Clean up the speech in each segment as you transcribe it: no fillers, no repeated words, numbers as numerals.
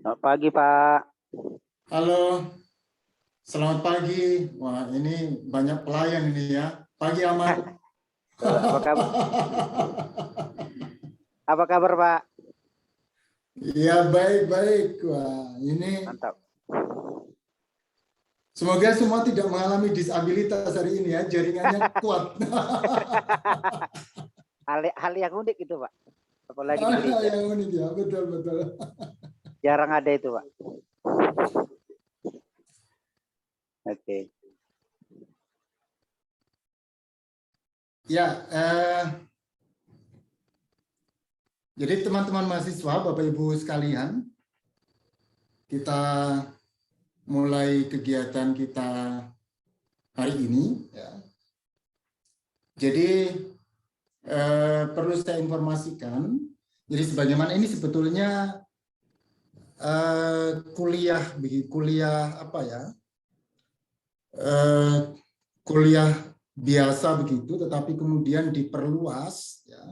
Selamat pagi, Pak. Halo, selamat pagi. Wah, ini banyak pelayan ini ya. Pagi, Ahmad. Apa kabar? Apa kabar, Pak? Iya, baik-baik. Wah, ini Mantap. semoga semua tidak mengalami disabilitas hari ini ya. Jaringannya kuat. Hal yang unik itu, Pak. Apalagi di gereja. Yang unik ya, betul-betul. Jarang ada itu, Pak. Oke. Ya, jadi teman-teman mahasiswa, Bapak Ibu sekalian, kita mulai kegiatan kita hari ini. Ya. Jadi perlu saya informasikan, jadi sebagaimana ini sebetulnya kuliah apa ya, kuliah biasa begitu, tetapi kemudian diperluas, ya,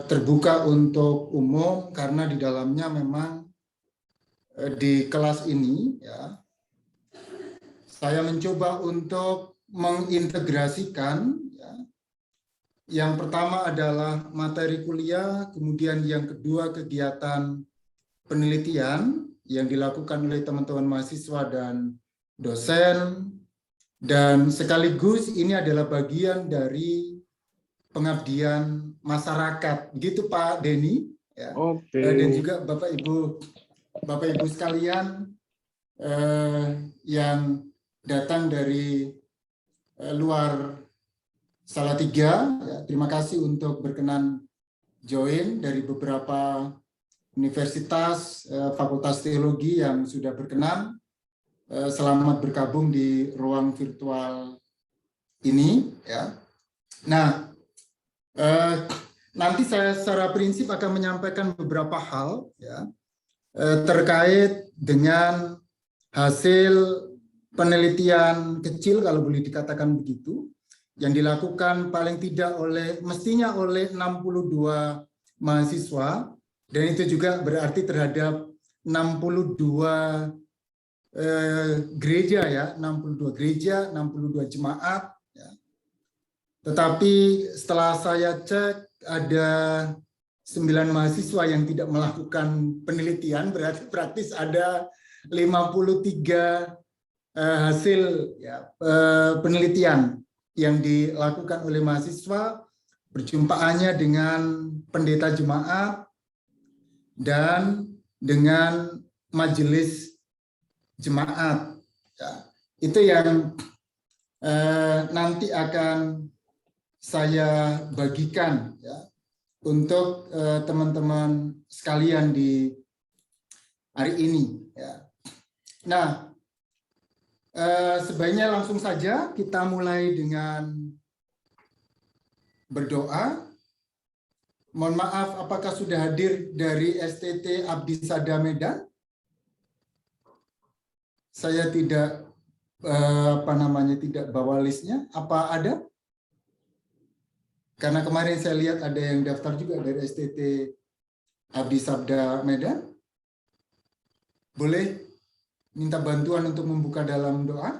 terbuka untuk umum karena di dalamnya memang di kelas ini, ya, saya mencoba untuk mengintegrasikan, ya, yang pertama adalah materi kuliah, kemudian yang kedua kegiatan penelitian yang dilakukan oleh teman-teman mahasiswa dan dosen, dan sekaligus ini adalah bagian dari pengabdian masyarakat. Begitu Pak Denny, ya. Dan juga Bapak Ibu sekalian yang datang dari luar Salatiga, ya, terima kasih untuk berkenan join dari beberapa universitas, fakultas teologi yang sudah berkenan. Selamat bergabung di ruang virtual ini, ya. Nah, nanti saya secara prinsip akan menyampaikan beberapa hal, ya, terkait dengan hasil penelitian kecil, kalau boleh dikatakan begitu, yang dilakukan paling tidak mestinya oleh 62 mahasiswa, dan itu juga berarti terhadap 62 gereja, ya, 62 gereja, 62 jemaat, ya. Tetapi setelah saya cek ada 9 mahasiswa yang tidak melakukan penelitian, berarti praktis ada 53 hasil, ya, penelitian yang dilakukan oleh mahasiswa, perjumpaannya dengan pendeta jemaat dan dengan majelis jemaat, ya. Itu yang nanti akan saya bagikan, ya, untuk teman-teman sekalian di hari ini, ya. Nah, sebaiknya langsung saja kita mulai dengan berdoa. Mohon maaf, apakah sudah hadir dari STT Abdi Sada Medan? Saya tidak tidak bawa listnya. Apa ada? Karena kemarin saya lihat ada yang daftar juga dari STT Abdi Sabda Medan. Boleh minta bantuan untuk membuka dalam doa?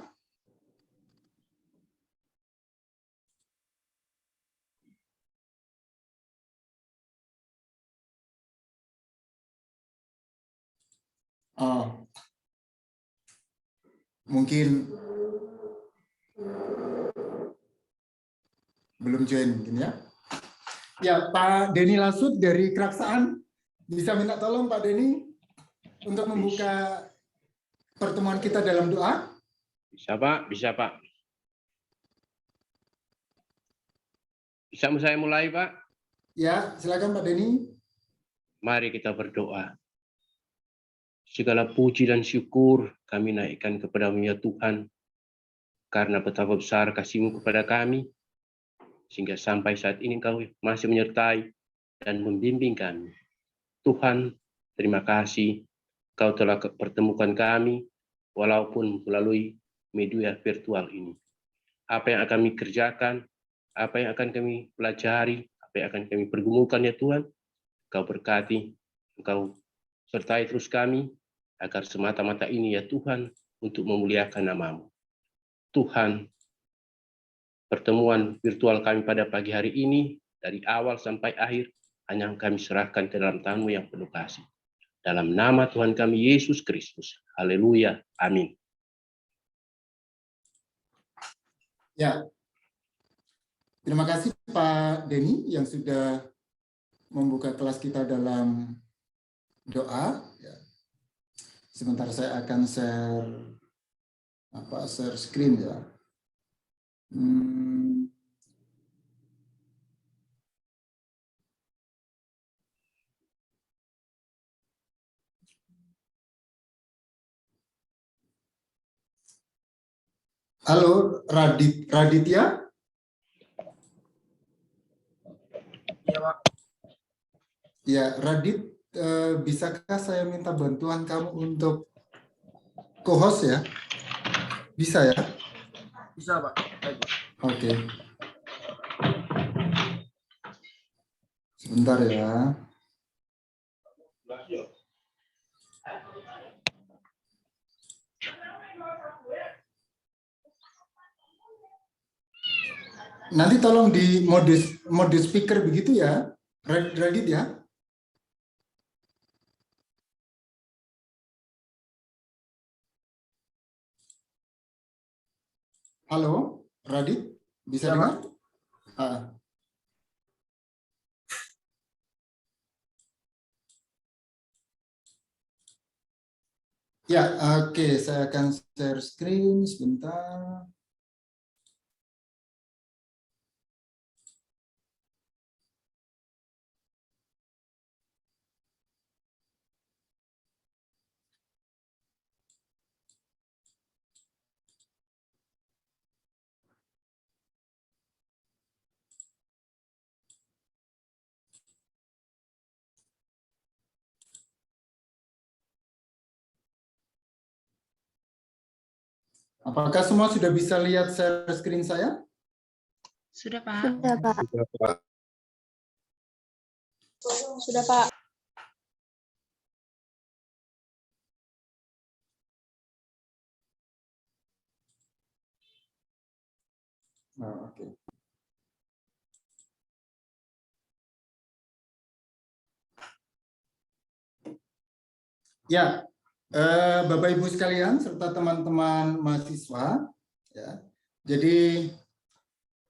Oh, mungkin belum join mungkin, ya. Ya, Pak Denny Lasut dari Keraksaan, bisa minta tolong Pak Denny untuk membuka pertemuan kita dalam doa? Bisa Pak, bisa Pak. Bisa saya mulai Pak? Ya, silakan Pak Denny. Mari kita berdoa. Segala puji dan syukur kami naikkan kepada-Mu ya Tuhan, karena betapa besar kasih-Mu kepada kami, sehingga sampai saat ini Engkau masih menyertai dan membimbing kami. Tuhan, terima kasih Kau telah pertemukan kami, walaupun melalui media virtual ini. Apa yang akan kami kerjakan, apa yang akan kami pelajari, apa yang akan kami pergumulkan ya Tuhan, Kau berkati Engkau sertai terus kami, agar semata-mata ini ya Tuhan, untuk memuliakan nama-Mu. Tuhan, pertemuan virtual kami pada pagi hari ini, dari awal sampai akhir, hanya kami serahkan ke dalam tangan-Mu yang penuh kasih. Dalam nama Tuhan kami Yesus Kristus. Haleluya. Amin. Ya, terima kasih Pak Denny yang sudah membuka kelas kita dalam doa. Ya. Sebentar saya akan share screen ya. Halo, Raditya? Iya, Pak. Ya, Radit, bisakah saya minta bantuan kamu untuk co-host ya? Bisa ya? Bisa, Pak. Baik, Pak. Oke. Sebentar ya. Nanti tolong di mode speaker begitu ya, Radit ya. Halo, Radit, bisa Ya, dengar? Ya, oke, saya akan share screen sebentar. Apakah semua sudah bisa lihat share screen saya? Sudah, Pak. Sudah, Pak. Sudah, Pak. Oh, oke. Ya, Bapak Ibu sekalian serta teman-teman mahasiswa, ya. Jadi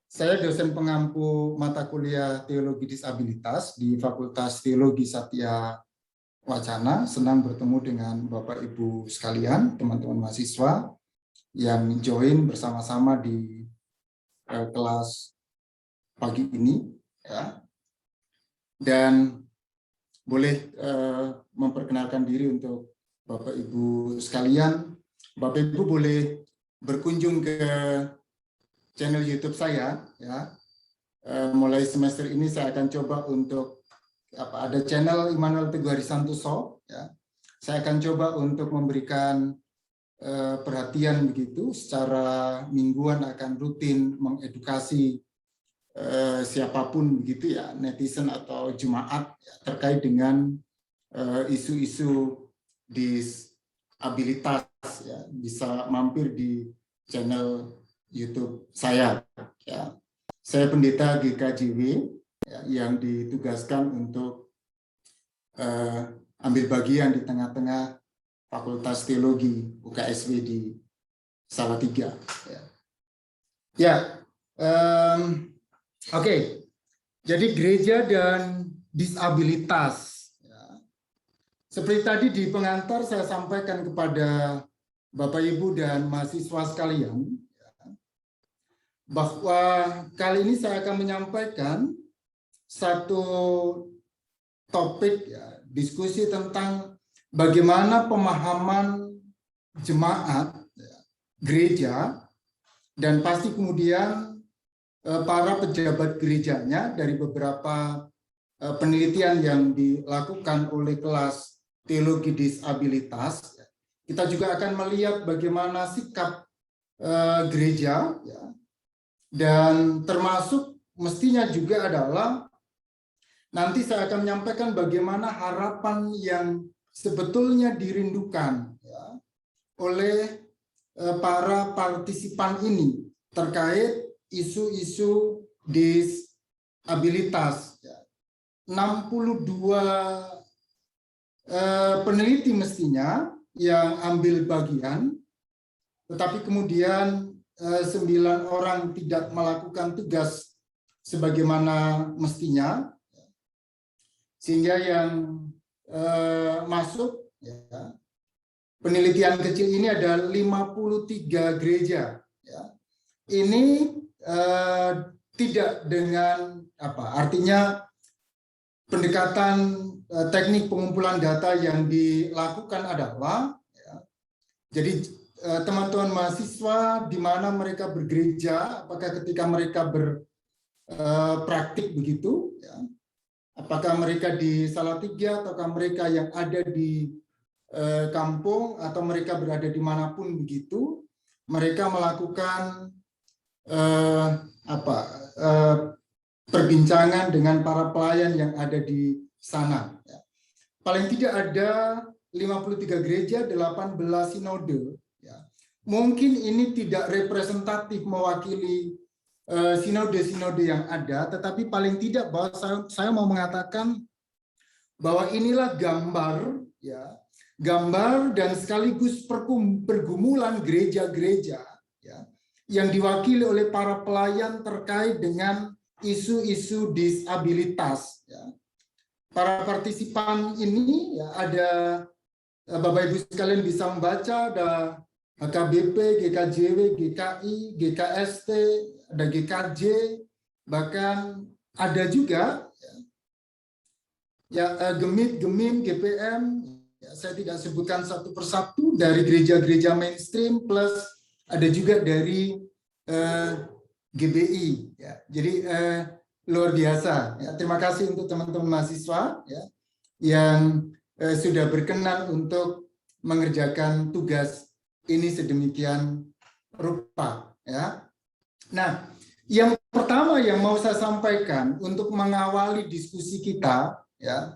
saya dosen pengampu mata kuliah Teologi Disabilitas di Fakultas Teologi Satya Wacana. Senang bertemu dengan Bapak Ibu sekalian, teman-teman mahasiswa yang join bersama-sama di kelas pagi ini, ya. Dan boleh memperkenalkan diri untuk Bapak Ibu sekalian. Bapak Ibu boleh berkunjung ke channel YouTube saya, ya. Mulai semester ini saya akan coba untuk ada channel Immanuel Teguh Harisantoso, ya. Saya akan coba untuk memberikan perhatian begitu secara mingguan, akan rutin mengedukasi siapapun begitu ya, netizen atau jemaat ya, terkait dengan isu-isu disabilitas ya, bisa mampir di channel YouTube saya ya. Saya pendeta GKJW ya, yang ditugaskan untuk ambil bagian di tengah-tengah Fakultas Teologi UKSW di Salatiga ya. Ya, oke, jadi gereja dan disabilitas. Ya. Seperti tadi di pengantar saya sampaikan kepada Bapak Ibu dan mahasiswa sekalian, ya, bahwa kali ini saya akan menyampaikan satu topik, ya, diskusi tentang bagaimana pemahaman jemaat, ya, gereja, dan pasti kemudian para pejabat gerejanya dari beberapa penelitian yang dilakukan oleh kelas teologi disabilitas. Kita juga akan melihat bagaimana sikap gereja, ya, dan termasuk mestinya juga adalah nanti saya akan menyampaikan bagaimana harapan yang sebetulnya dirindukan ya, oleh para partisipan ini terkait isu-isu disabilitas. 62 peneliti mestinya yang ambil bagian, tetapi kemudian 9 orang tidak melakukan tugas sebagaimana mestinya, sehingga yang masuk ya, penelitian kecil ini ada 53 gereja. Ya. Ini tidak dengan artinya pendekatan teknik pengumpulan data yang dilakukan adalah ya, jadi teman-teman mahasiswa di mana mereka bergereja, apakah ketika mereka berpraktik begitu, ya, apakah mereka di Salatiga ataukah mereka yang ada di kampung atau mereka berada dimanapun begitu, mereka melakukan perbincangan dengan para pelayan yang ada di sana. Paling tidak ada 53 gereja, 18 sinode. Mungkin ini tidak representatif mewakili sinode-sinode yang ada, tetapi paling tidak bahwa saya mau mengatakan bahwa inilah gambar, ya, gambar dan sekaligus pergumulan gereja-gereja ya, yang diwakili oleh para pelayan terkait dengan isu-isu disabilitas. Ya. Para partisipan ini ya, ada Bapak Ibu sekalian bisa membaca, ada HKBP, GKJW, GKI, GKST, ada GKJ, bahkan ada juga ya, Gemit, Gemim, GPM. Ya, saya tidak sebutkan satu persatu dari gereja-gereja mainstream, plus ada juga dari GBI. Ya. Jadi luar biasa. Ya, terima kasih untuk teman-teman mahasiswa ya, yang sudah berkenan untuk mengerjakan tugas ini sedemikian rupa. Ya. Nah, yang pertama yang mau saya sampaikan untuk mengawali diskusi kita ya,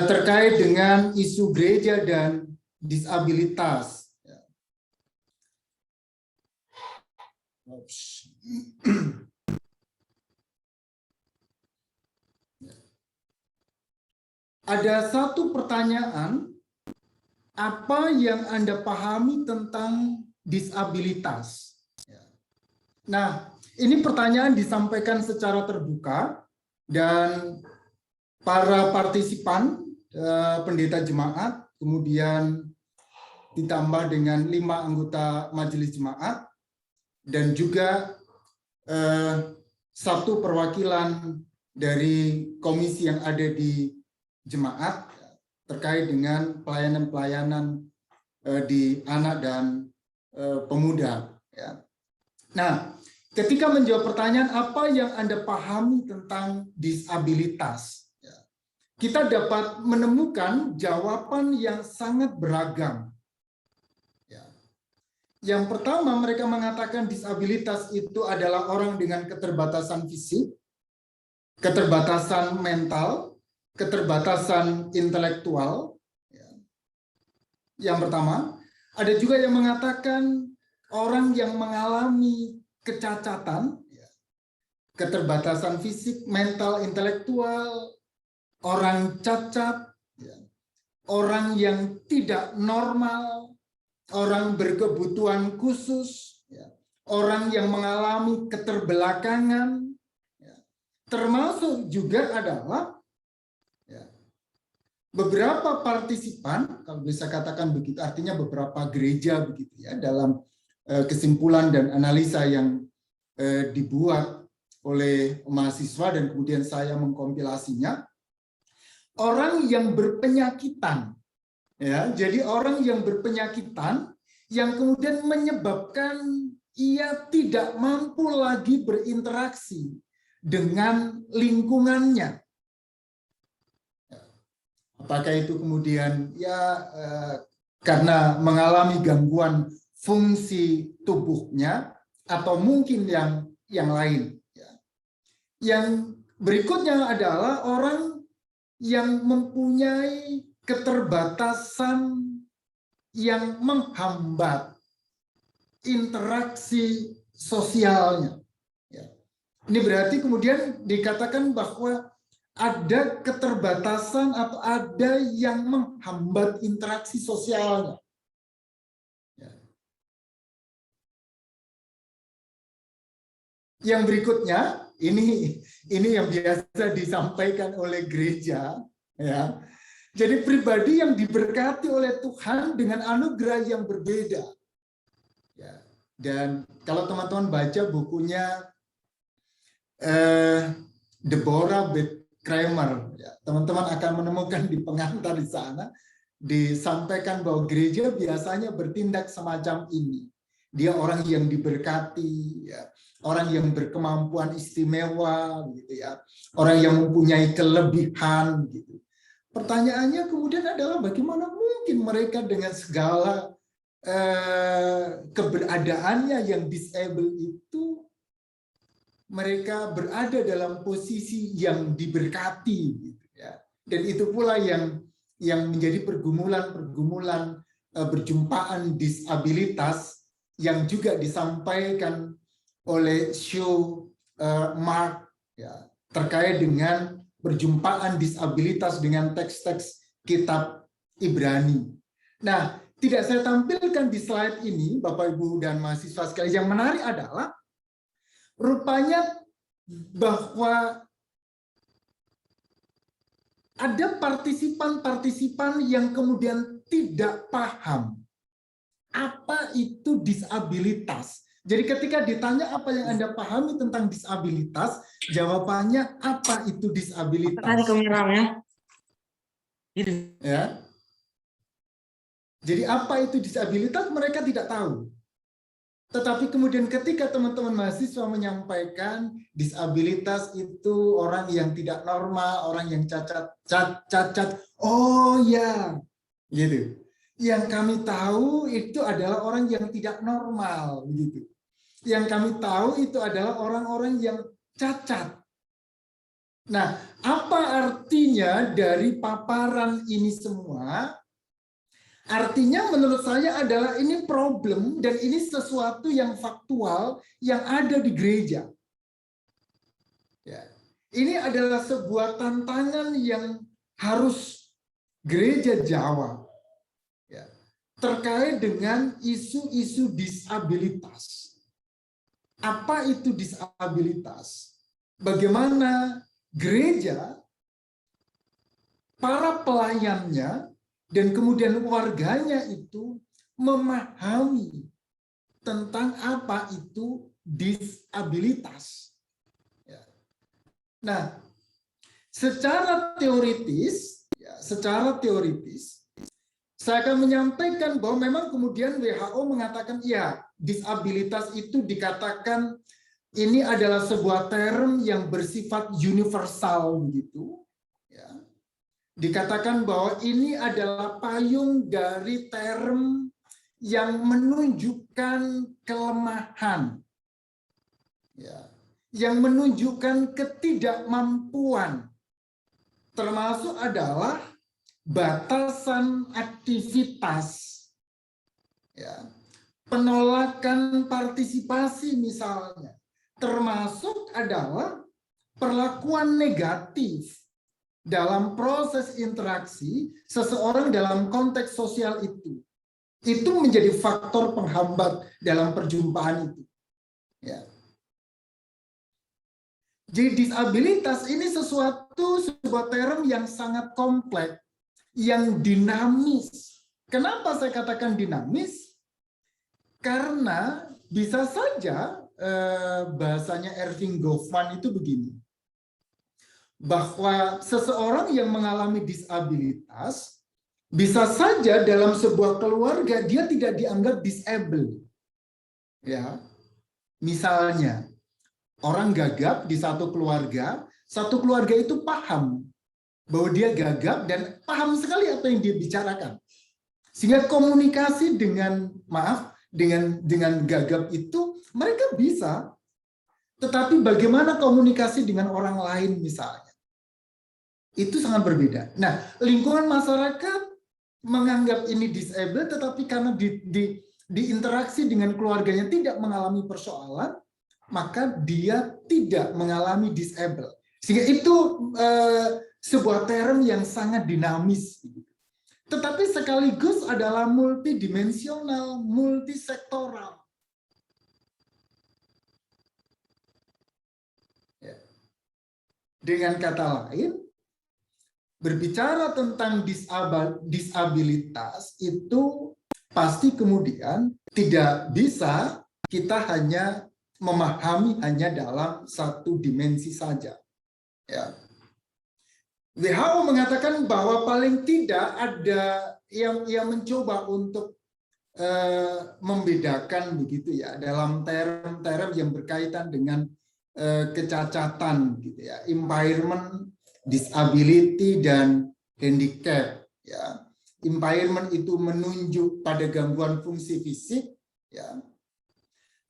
terkait dengan isu gereja dan disabilitas. Ada satu pertanyaan, apa yang Anda pahami tentang disabilitas? Nah, ini pertanyaan disampaikan secara terbuka dan para partisipan, pendeta jemaat, kemudian ditambah dengan 5 anggota majelis jemaat, dan juga 1 perwakilan dari komisi yang ada di jemaat terkait dengan pelayanan-pelayanan di anak dan pemuda. Ya. Nah, ketika menjawab pertanyaan apa yang Anda pahami tentang disabilitas, ya, kita dapat menemukan jawaban yang sangat beragam. Ya. Yang pertama, mereka mengatakan disabilitas itu adalah orang dengan keterbatasan fisik, keterbatasan mental, keterbatasan intelektual. Yang pertama, ada juga yang mengatakan orang yang mengalami kecacatan, keterbatasan fisik, mental, intelektual, orang cacat, orang yang tidak normal, orang berkebutuhan khusus, orang yang mengalami keterbelakangan, termasuk juga adalah beberapa partisipan, kalau bisa katakan begitu, artinya beberapa gereja begitu ya, dalam kesimpulan dan analisa yang dibuat oleh mahasiswa dan kemudian saya mengkompilasinya, orang yang berpenyakitan, ya, jadi orang yang berpenyakitan yang kemudian menyebabkan ia tidak mampu lagi berinteraksi dengan lingkungannya. Apakah itu kemudian ya karena mengalami gangguan fungsi tubuhnya atau mungkin yang lain. Yang Berikutnya adalah orang yang mempunyai keterbatasan yang menghambat interaksi sosialnya. Ya. Ini berarti kemudian dikatakan bahwa ada keterbatasan atau ada yang menghambat interaksi sosialnya. Ya. Yang berikutnya, ini yang biasa disampaikan oleh gereja, ya. Jadi pribadi yang diberkati oleh Tuhan dengan anugerah yang berbeda. Ya. Dan kalau teman-teman baca bukunya Deborah Beth Kramer, ya, teman-teman akan menemukan di pengantar di sana disampaikan bahwa gereja biasanya bertindak semacam ini. Dia orang yang diberkati, ya, orang yang berkemampuan istimewa, gitu ya, orang yang mempunyai kelebihan, gitu. Pertanyaannya kemudian adalah bagaimana mungkin mereka dengan segala keberadaannya yang disable itu, mereka berada dalam posisi yang diberkati, gitu ya. Dan itu pula yang menjadi pergumulan berjumpaan disabilitas yang juga disampaikan oleh Sue Mark, ya, terkait dengan berjumpaan disabilitas dengan teks-teks kitab Ibrani. Nah, tidak saya tampilkan di slide ini, Bapak, Ibu, dan mahasiswa sekalian. Yang menarik adalah rupanya bahwa ada partisipan-partisipan yang kemudian tidak paham apa itu disabilitas. Jadi ketika ditanya apa yang Anda pahami tentang disabilitas, jawabannya apa itu disabilitas. Ya. Jadi apa itu disabilitas mereka tidak tahu. Tetapi kemudian ketika teman-teman mahasiswa menyampaikan disabilitas itu orang yang tidak normal, orang yang cacat, oh ya, gitu. Yang kami tahu itu adalah orang yang tidak normal, gitu. Yang kami tahu itu adalah orang-orang yang cacat. Nah, apa artinya dari paparan ini semua? Artinya menurut saya adalah ini problem dan ini sesuatu yang faktual yang ada di gereja. Ya. Ini adalah sebuah tantangan yang harus gereja jawab. Ya. Terkait dengan isu-isu disabilitas. Apa itu disabilitas? Bagaimana gereja, para pelayannya, dan kemudian warganya itu memahami tentang apa itu disabilitas. Ya. Nah, secara teoritis, saya akan menyampaikan bahwa memang kemudian WHO mengatakan ya, disabilitas itu dikatakan ini adalah sebuah term yang bersifat universal begitu. Ya. Dikatakan bahwa ini adalah payung dari term yang menunjukkan kelemahan, ya, yang menunjukkan ketidakmampuan, termasuk adalah batasan aktivitas, ya, penolakan partisipasi misalnya, termasuk adalah perlakuan negatif dalam proses interaksi seseorang dalam konteks sosial itu menjadi faktor penghambat dalam perjumpaan itu. Ya. Jadi disabilitas ini sebuah term yang sangat kompleks, yang dinamis. Kenapa saya katakan dinamis? Karena bisa saja bahasanya Erving Goffman itu begini, bahwa seseorang yang mengalami disabilitas bisa saja dalam sebuah keluarga dia tidak dianggap disable. Ya. Misalnya orang gagap di satu keluarga itu paham bahwa dia gagap dan paham sekali apa yang dia bicarakan. Sehingga komunikasi dengan gagap itu mereka bisa. Tetapi bagaimana komunikasi dengan orang lain misalnya, itu sangat berbeda. Nah, lingkungan masyarakat menganggap ini disable, tetapi karena di interaksi dengan keluarganya tidak mengalami persoalan, maka dia tidak mengalami disable. Sehingga itu sebuah term yang sangat dinamis. Tetapi sekaligus adalah multidimensional, multisektoral. Dengan kata lain, berbicara tentang disabilitas itu pasti kemudian tidak bisa kita hanya memahami hanya dalam satu dimensi saja. Ya. WHO mengatakan bahwa paling tidak ada yang mencoba untuk membedakan begitu ya dalam term-term yang berkaitan dengan kecacatan gitu ya, impairment, disability dan handicap ya. Impairment itu menunjuk pada gangguan fungsi fisik ya,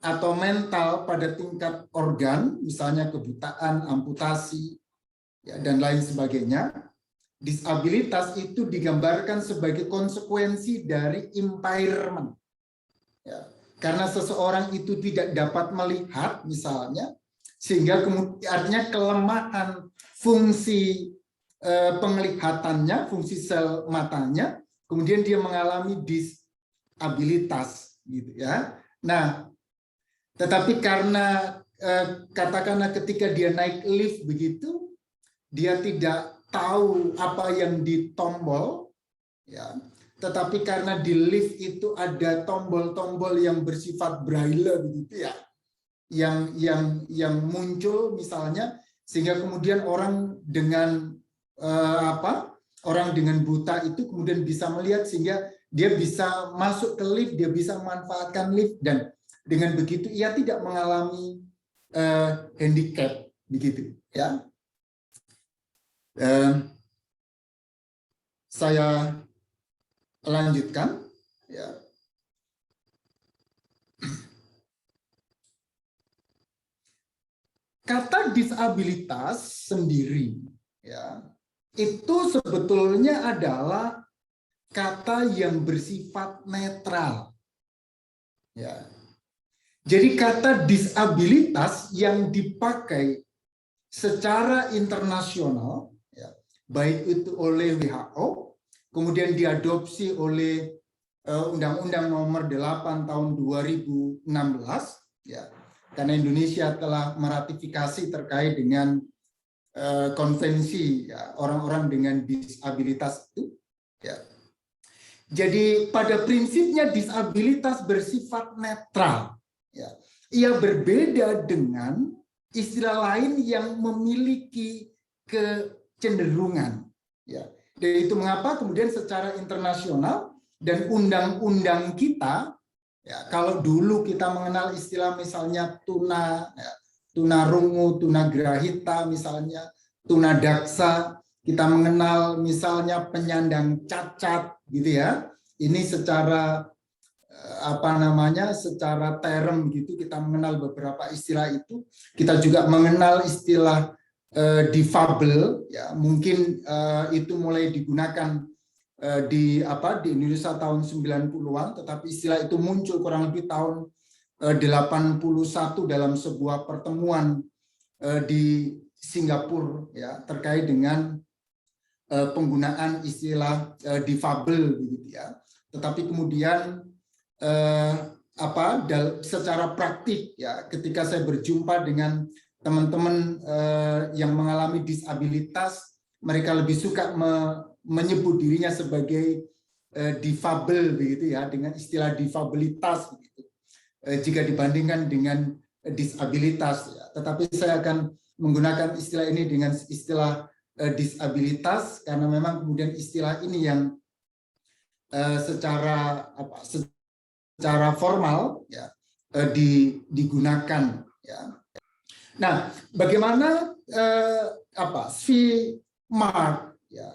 atau mental pada tingkat organ, misalnya kebutaan, amputasi ya, dan lain sebagainya. Disabilitas itu digambarkan sebagai konsekuensi dari impairment ya. Karena seseorang itu tidak dapat melihat misalnya, sehingga kemudian artinya kelemahan fungsi penglihatannya, fungsi sel matanya, kemudian dia mengalami disabilitas gitu ya. Nah, tetapi karena katakanlah ketika dia naik lift begitu, dia tidak tahu apa yang ditombol ya. Tetapi karena di lift itu ada tombol-tombol yang bersifat braille begitu ya, yang muncul misalnya, sehingga kemudian orang dengan orang dengan buta itu kemudian bisa melihat, sehingga dia bisa masuk ke lift, dia bisa memanfaatkan lift, dan dengan begitu ia tidak mengalami handicap begitu ya. Saya lanjutkan ya. Kata disabilitas sendiri ya, itu sebetulnya adalah kata yang bersifat netral ya. Jadi kata disabilitas yang dipakai secara internasional ya, baik itu oleh WHO, kemudian diadopsi oleh Undang-Undang Nomor 8 Tahun 2016 ya, karena Indonesia telah meratifikasi terkait dengan konvensi ya, orang-orang dengan disabilitas itu ya. Jadi pada prinsipnya disabilitas bersifat netral ya. Ia berbeda dengan istilah lain yang memiliki kecenderungan ya. Dan itu mengapa kemudian secara internasional dan undang-undang kita ya, kalau dulu kita mengenal istilah misalnya tuna ya, tunarungu, tunagrahita misalnya, tunadaksa, kita mengenal misalnya penyandang cacat gitu ya. Ini secara secara term gitu kita mengenal beberapa istilah itu. Kita juga mengenal istilah difabel ya, mungkin itu mulai digunakan di Indonesia tahun 90-an, tetapi istilah itu muncul kurang lebih tahun 81 dalam sebuah pertemuan di Singapura ya, terkait dengan penggunaan istilah difabel begitu ya. Tetapi kemudian secara praktik ya, ketika saya berjumpa dengan teman-teman yang mengalami disabilitas, mereka lebih suka menyebut dirinya sebagai difabel begitu ya, dengan istilah difabilitas begitu, jika dibandingkan dengan disabilitas ya. Tetapi saya akan menggunakan istilah ini dengan istilah disabilitas karena memang kemudian istilah ini yang secara formal ya digunakan ya. Nah, bagaimana Mark ya,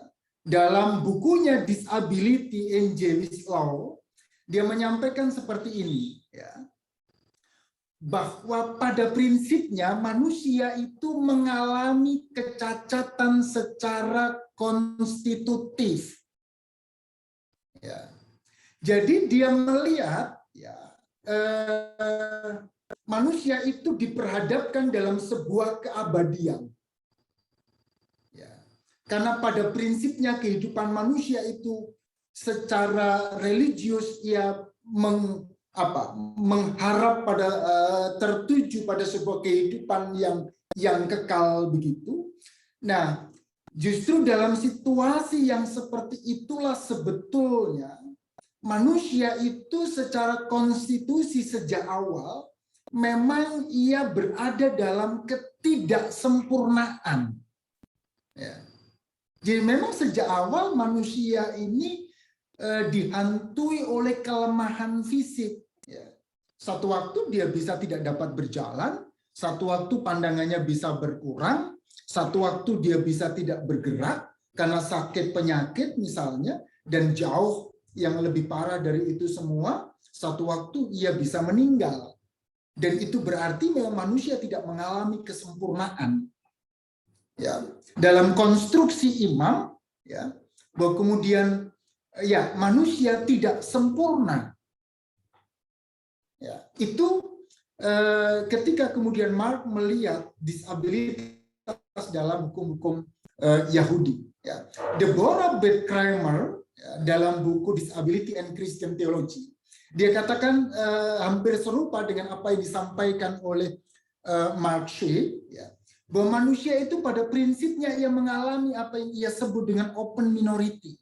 dalam bukunya Disability in Jewish Law, dia menyampaikan seperti ini ya. bahwa pada prinsipnya manusia itu mengalami kecacatan secara konstitutif. Ya. Jadi dia melihat ya, manusia itu diperhadapkan dalam sebuah keabadian. Ya. Karena pada prinsipnya kehidupan manusia itu secara religius ia mengharap pada tertuju pada sebuah kehidupan yang kekal begitu. Nah, justru dalam situasi yang seperti itulah sebetulnya manusia itu secara konstitusi sejak awal memang ia berada dalam ketidaksempurnaan. Ya. Jadi memang sejak awal manusia ini dihantui oleh kelemahan fisik. Ya. Satu waktu dia bisa tidak dapat berjalan, satu waktu pandangannya bisa berkurang, satu waktu dia bisa tidak bergerak karena sakit penyakit misalnya, dan jauh yang lebih parah dari itu semua, satu waktu ia bisa meninggal. Dan itu berarti memang manusia tidak mengalami kesempurnaan. Ya, dalam konstruksi imam, ya, bahwa kemudian ya manusia tidak sempurna. Ya, itu ketika kemudian Mark melihat disabilitas dalam hukum-hukum Yahudi. Ya. Deborah Beth Kramer dalam buku Disability and Christian Theology, dia katakan hampir serupa dengan apa yang disampaikan oleh Mark Shea, ya, bahwa manusia itu pada prinsipnya ia mengalami apa yang ia sebut dengan open minority.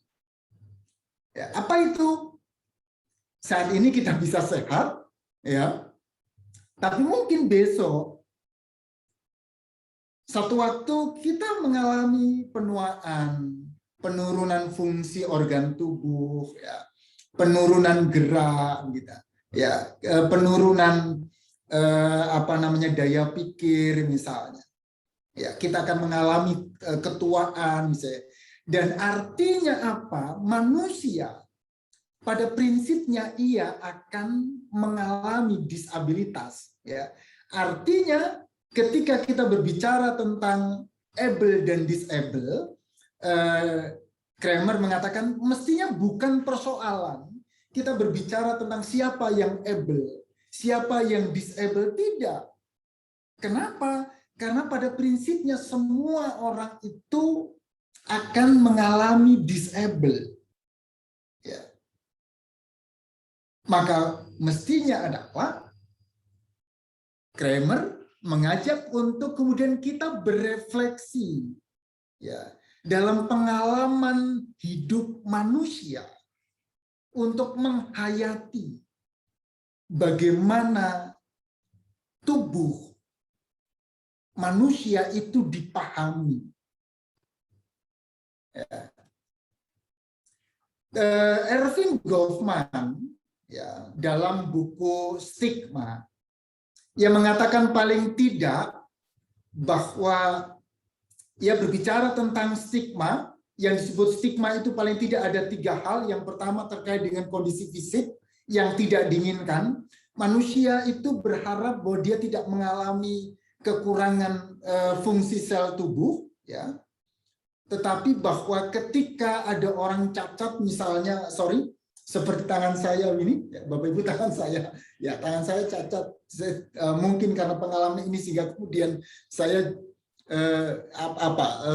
Ya, apa itu? Saat ini kita bisa sehat, ya, tapi mungkin besok satu waktu kita mengalami penuaan, penurunan fungsi organ tubuh, ya, penurunan gerak, gitu, ya, penurunan daya pikir misalnya, ya, kita akan mengalami ketuaan misalnya, dan artinya apa? Manusia pada prinsipnya ia akan mengalami disabilitas, ya, artinya ketika kita berbicara tentang able dan disable, Kramer mengatakan mestinya bukan persoalan kita berbicara tentang siapa yang able, siapa yang disable, tidak. Kenapa? Karena pada prinsipnya semua orang itu akan mengalami disable. Ya. Maka mestinya adalah Kramer mengajak untuk kemudian kita berefleksi, ya, dalam pengalaman hidup manusia untuk menghayati bagaimana tubuh manusia itu dipahami. Ya. Erving Goffman, ya, dalam buku Stigma, ia mengatakan paling tidak bahwa ia berbicara tentang stigma, yang disebut stigma itu paling tidak ada 3 hal. Yang pertama terkait dengan kondisi fisik yang tidak diinginkan. Manusia itu berharap bahwa dia tidak mengalami kekurangan fungsi sel tubuh, ya. Tetapi bahwa ketika ada orang cacat misalnya, seperti tangan saya ini, ya, Bapak Ibu, tangan saya cacat, mungkin karena pengalaman ini sehingga kemudian saya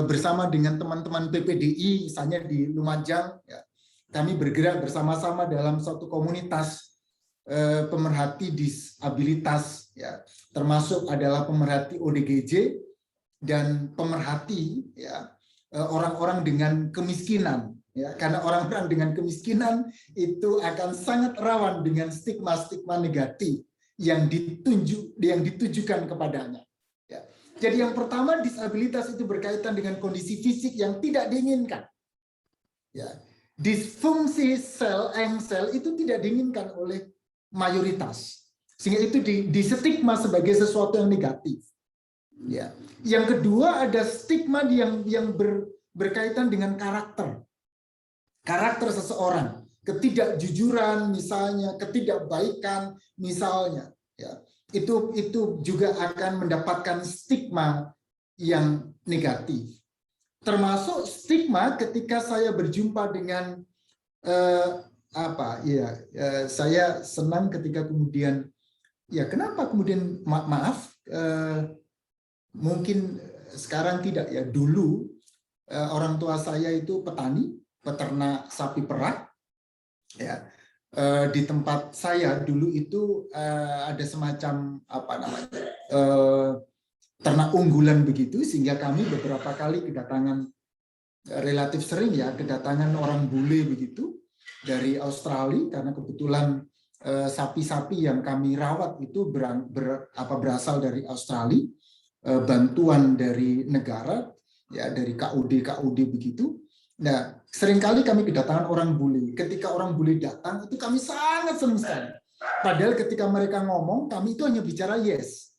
bersama dengan teman-teman PPDI misalnya di Lumajang, ya, kami bergerak bersama-sama dalam suatu komunitas pemerhati disabilitas, ya, termasuk adalah pemerhati ODGJ dan pemerhati, ya, orang-orang dengan kemiskinan, ya, karena orang-orang dengan kemiskinan itu akan sangat rawan dengan stigma-stigma negatif yang ditujukan kepadanya. Ya. Jadi yang pertama, disabilitas itu berkaitan dengan kondisi fisik yang tidak diinginkan. Ya. Disfungsi sel, engsel itu tidak diinginkan oleh mayoritas. Sehingga itu distigma sebagai sesuatu yang negatif. Ya. Yang kedua ada stigma yang berkaitan dengan karakter. Karakter seseorang, ketidakjujuran misalnya, ketidakbaikan misalnya. Ya. itu juga akan mendapatkan stigma yang negatif. Termasuk stigma ketika saya berjumpa dengan saya senang ketika kemudian kenapa kemudian maaf mungkin sekarang tidak ya, dulu orang tua saya itu petani, peternak sapi perah ya. Di tempat saya dulu itu ada semacam ternak unggulan begitu, sehingga kami beberapa kali kedatangan, relatif sering ya, kedatangan orang bule begitu dari Australia, karena kebetulan sapi-sapi yang kami rawat itu berasal dari Australia, bantuan dari negara ya, dari KUD begitu. Nah, seringkali kami kedatangan orang bule. Ketika orang bule datang, itu kami sangat senang sekali. Padahal ketika mereka ngomong, kami itu hanya bicara yes,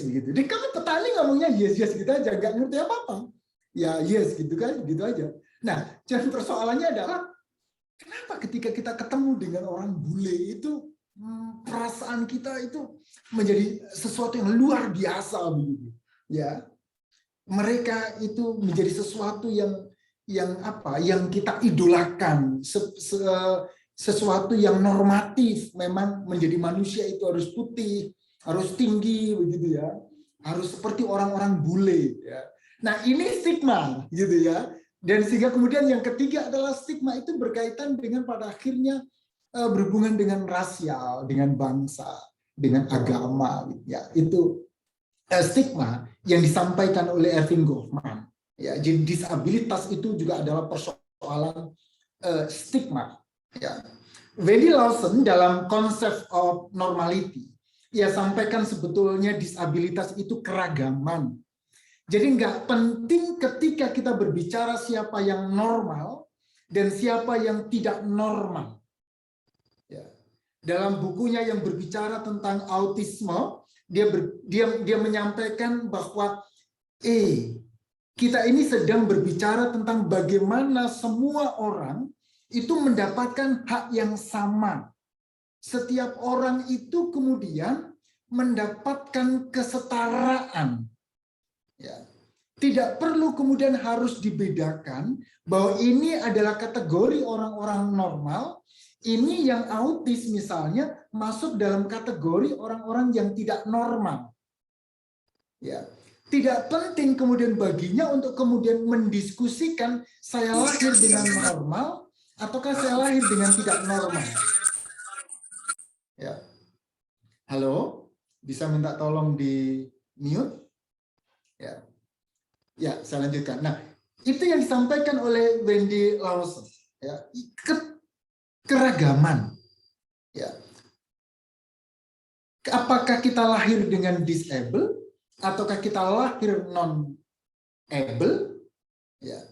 begitu. Dan kami petani ngomongnya yes gitu aja, nggak ngerti apa-apa. Ya yes gitu kan, gitu aja. Nah, jadi persoalannya adalah kenapa ketika kita ketemu dengan orang bule itu perasaan kita itu menjadi sesuatu yang luar biasa begitu. Ya. Mereka itu menjadi sesuatu yang kita idolakan, sesuatu yang normatif. Memang menjadi manusia itu harus putih, harus tinggi begitu ya, harus seperti orang-orang bule ya. Nah, ini stigma gitu ya. Dan sehingga kemudian yang ketiga adalah stigma itu berkaitan dengan pada akhirnya berhubungan dengan rasial, dengan bangsa, dengan agama ya. Itu stigma yang disampaikan oleh Erving Goffman. Ya, jadi disabilitas itu juga adalah persoalan stigma. Ya. Wendy Lawson dalam Concept of Normality, ia sampaikan sebetulnya disabilitas itu keragaman. Jadi nggak penting ketika kita berbicara siapa yang normal dan siapa yang tidak normal. Ya. Dalam bukunya yang berbicara tentang autisme, dia menyampaikan bahwa kita ini sedang berbicara tentang bagaimana semua orang itu mendapatkan hak yang sama. Setiap orang itu kemudian mendapatkan kesetaraan. Ya. Tidak perlu kemudian harus dibedakan bahwa ini adalah kategori orang-orang normal. Ini yang autis misalnya masuk dalam kategori orang-orang yang tidak normal. Ya. Tidak penting kemudian baginya untuk kemudian mendiskusikan saya lahir dengan normal ataukah saya lahir dengan tidak normal. Ya. Halo, bisa minta tolong di mute? Ya. Ya, saya lanjutkan. Nah, itu yang disampaikan oleh Wendy Lawson. Ya. Keragaman. Ya. Apakah kita lahir dengan disable ataukah kita lahir non-able? Ya.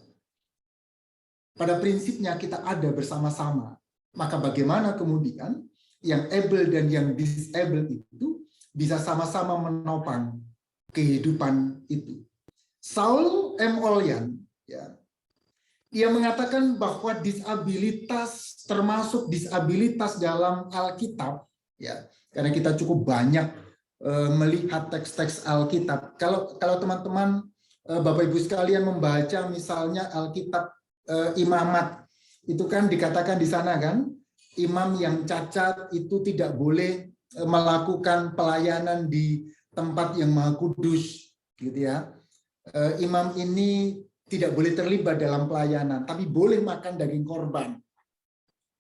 Pada prinsipnya kita ada bersama-sama. Maka bagaimana kemudian yang able dan yang disable itu bisa sama-sama menopang kehidupan itu. Saul M. Olyan, ya, dia mengatakan bahwa disabilitas termasuk disabilitas dalam Alkitab, ya, karena kita cukup banyak melihat teks-teks Alkitab. Kalau teman-teman Bapak Ibu sekalian membaca misalnya Alkitab Imamat, itu kan dikatakan di sana kan, imam yang cacat itu tidak boleh melakukan pelayanan di tempat yang maha kudus, gitu ya. Imam ini tidak boleh terlibat dalam pelayanan, tapi boleh makan daging korban.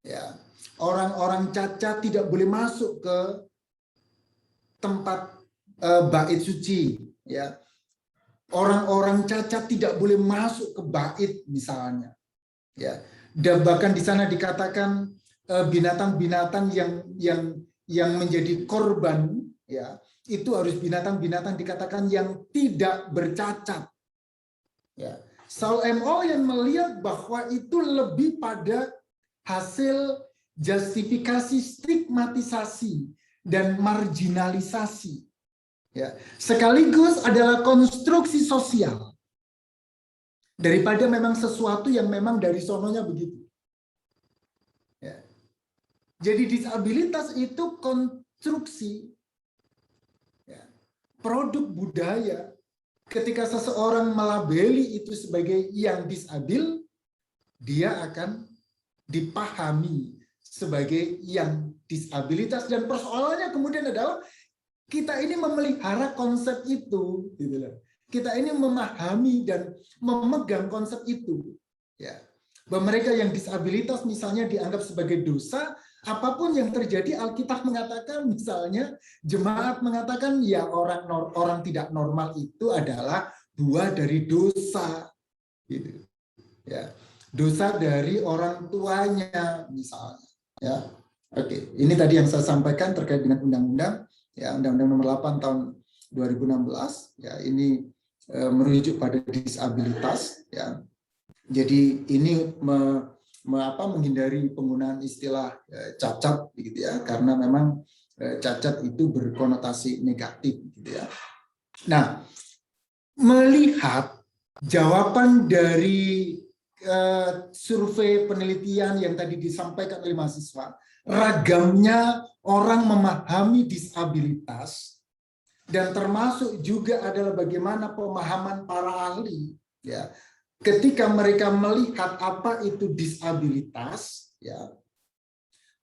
Ya, orang-orang cacat tidak boleh masuk ke tempat bait suci. Ya, orang-orang cacat tidak boleh masuk ke bait misalnya. Ya, dan bahkan di sana dikatakan binatang-binatang yang menjadi korban, ya, itu harus binatang-binatang dikatakan yang tidak bercacat. Ya. Saul M. Olyan melihat bahwa itu lebih pada hasil justifikasi stigmatisasi dan marginalisasi. Ya. Sekaligus adalah konstruksi sosial. Daripada memang sesuatu yang memang dari sononya begitu. Ya. Jadi disabilitas itu konstruksi ya, produk budaya. Ketika seseorang melabeli itu sebagai yang disabil, dia akan dipahami sebagai yang disabilitas, dan persoalannya kemudian adalah kita ini memelihara konsep itu, gitu loh. Kita ini memahami dan memegang konsep itu, ya. Bahwa mereka yang disabilitas misalnya dianggap sebagai dosa, apapun yang terjadi Alkitab mengatakan, misalnya jemaat mengatakan ya orang tidak normal itu adalah buah dari dosa, gitu. Ya. Dosa dari orang tuanya misalnya, ya. Oke, ini tadi yang saya sampaikan terkait dengan undang-undang, ya, Undang-Undang Nomor 8 tahun 2016, ya, ini merujuk pada disabilitas, ya. Jadi ini menghindari penggunaan istilah cacat, gitu ya, karena memang cacat itu berkonotasi negatif, gitu ya. Nah, melihat jawaban dari survei penelitian yang tadi disampaikan oleh mahasiswa, ragamnya orang memahami disabilitas, dan termasuk juga adalah bagaimana pemahaman para ahli, ya, ketika mereka melihat apa itu disabilitas, ya,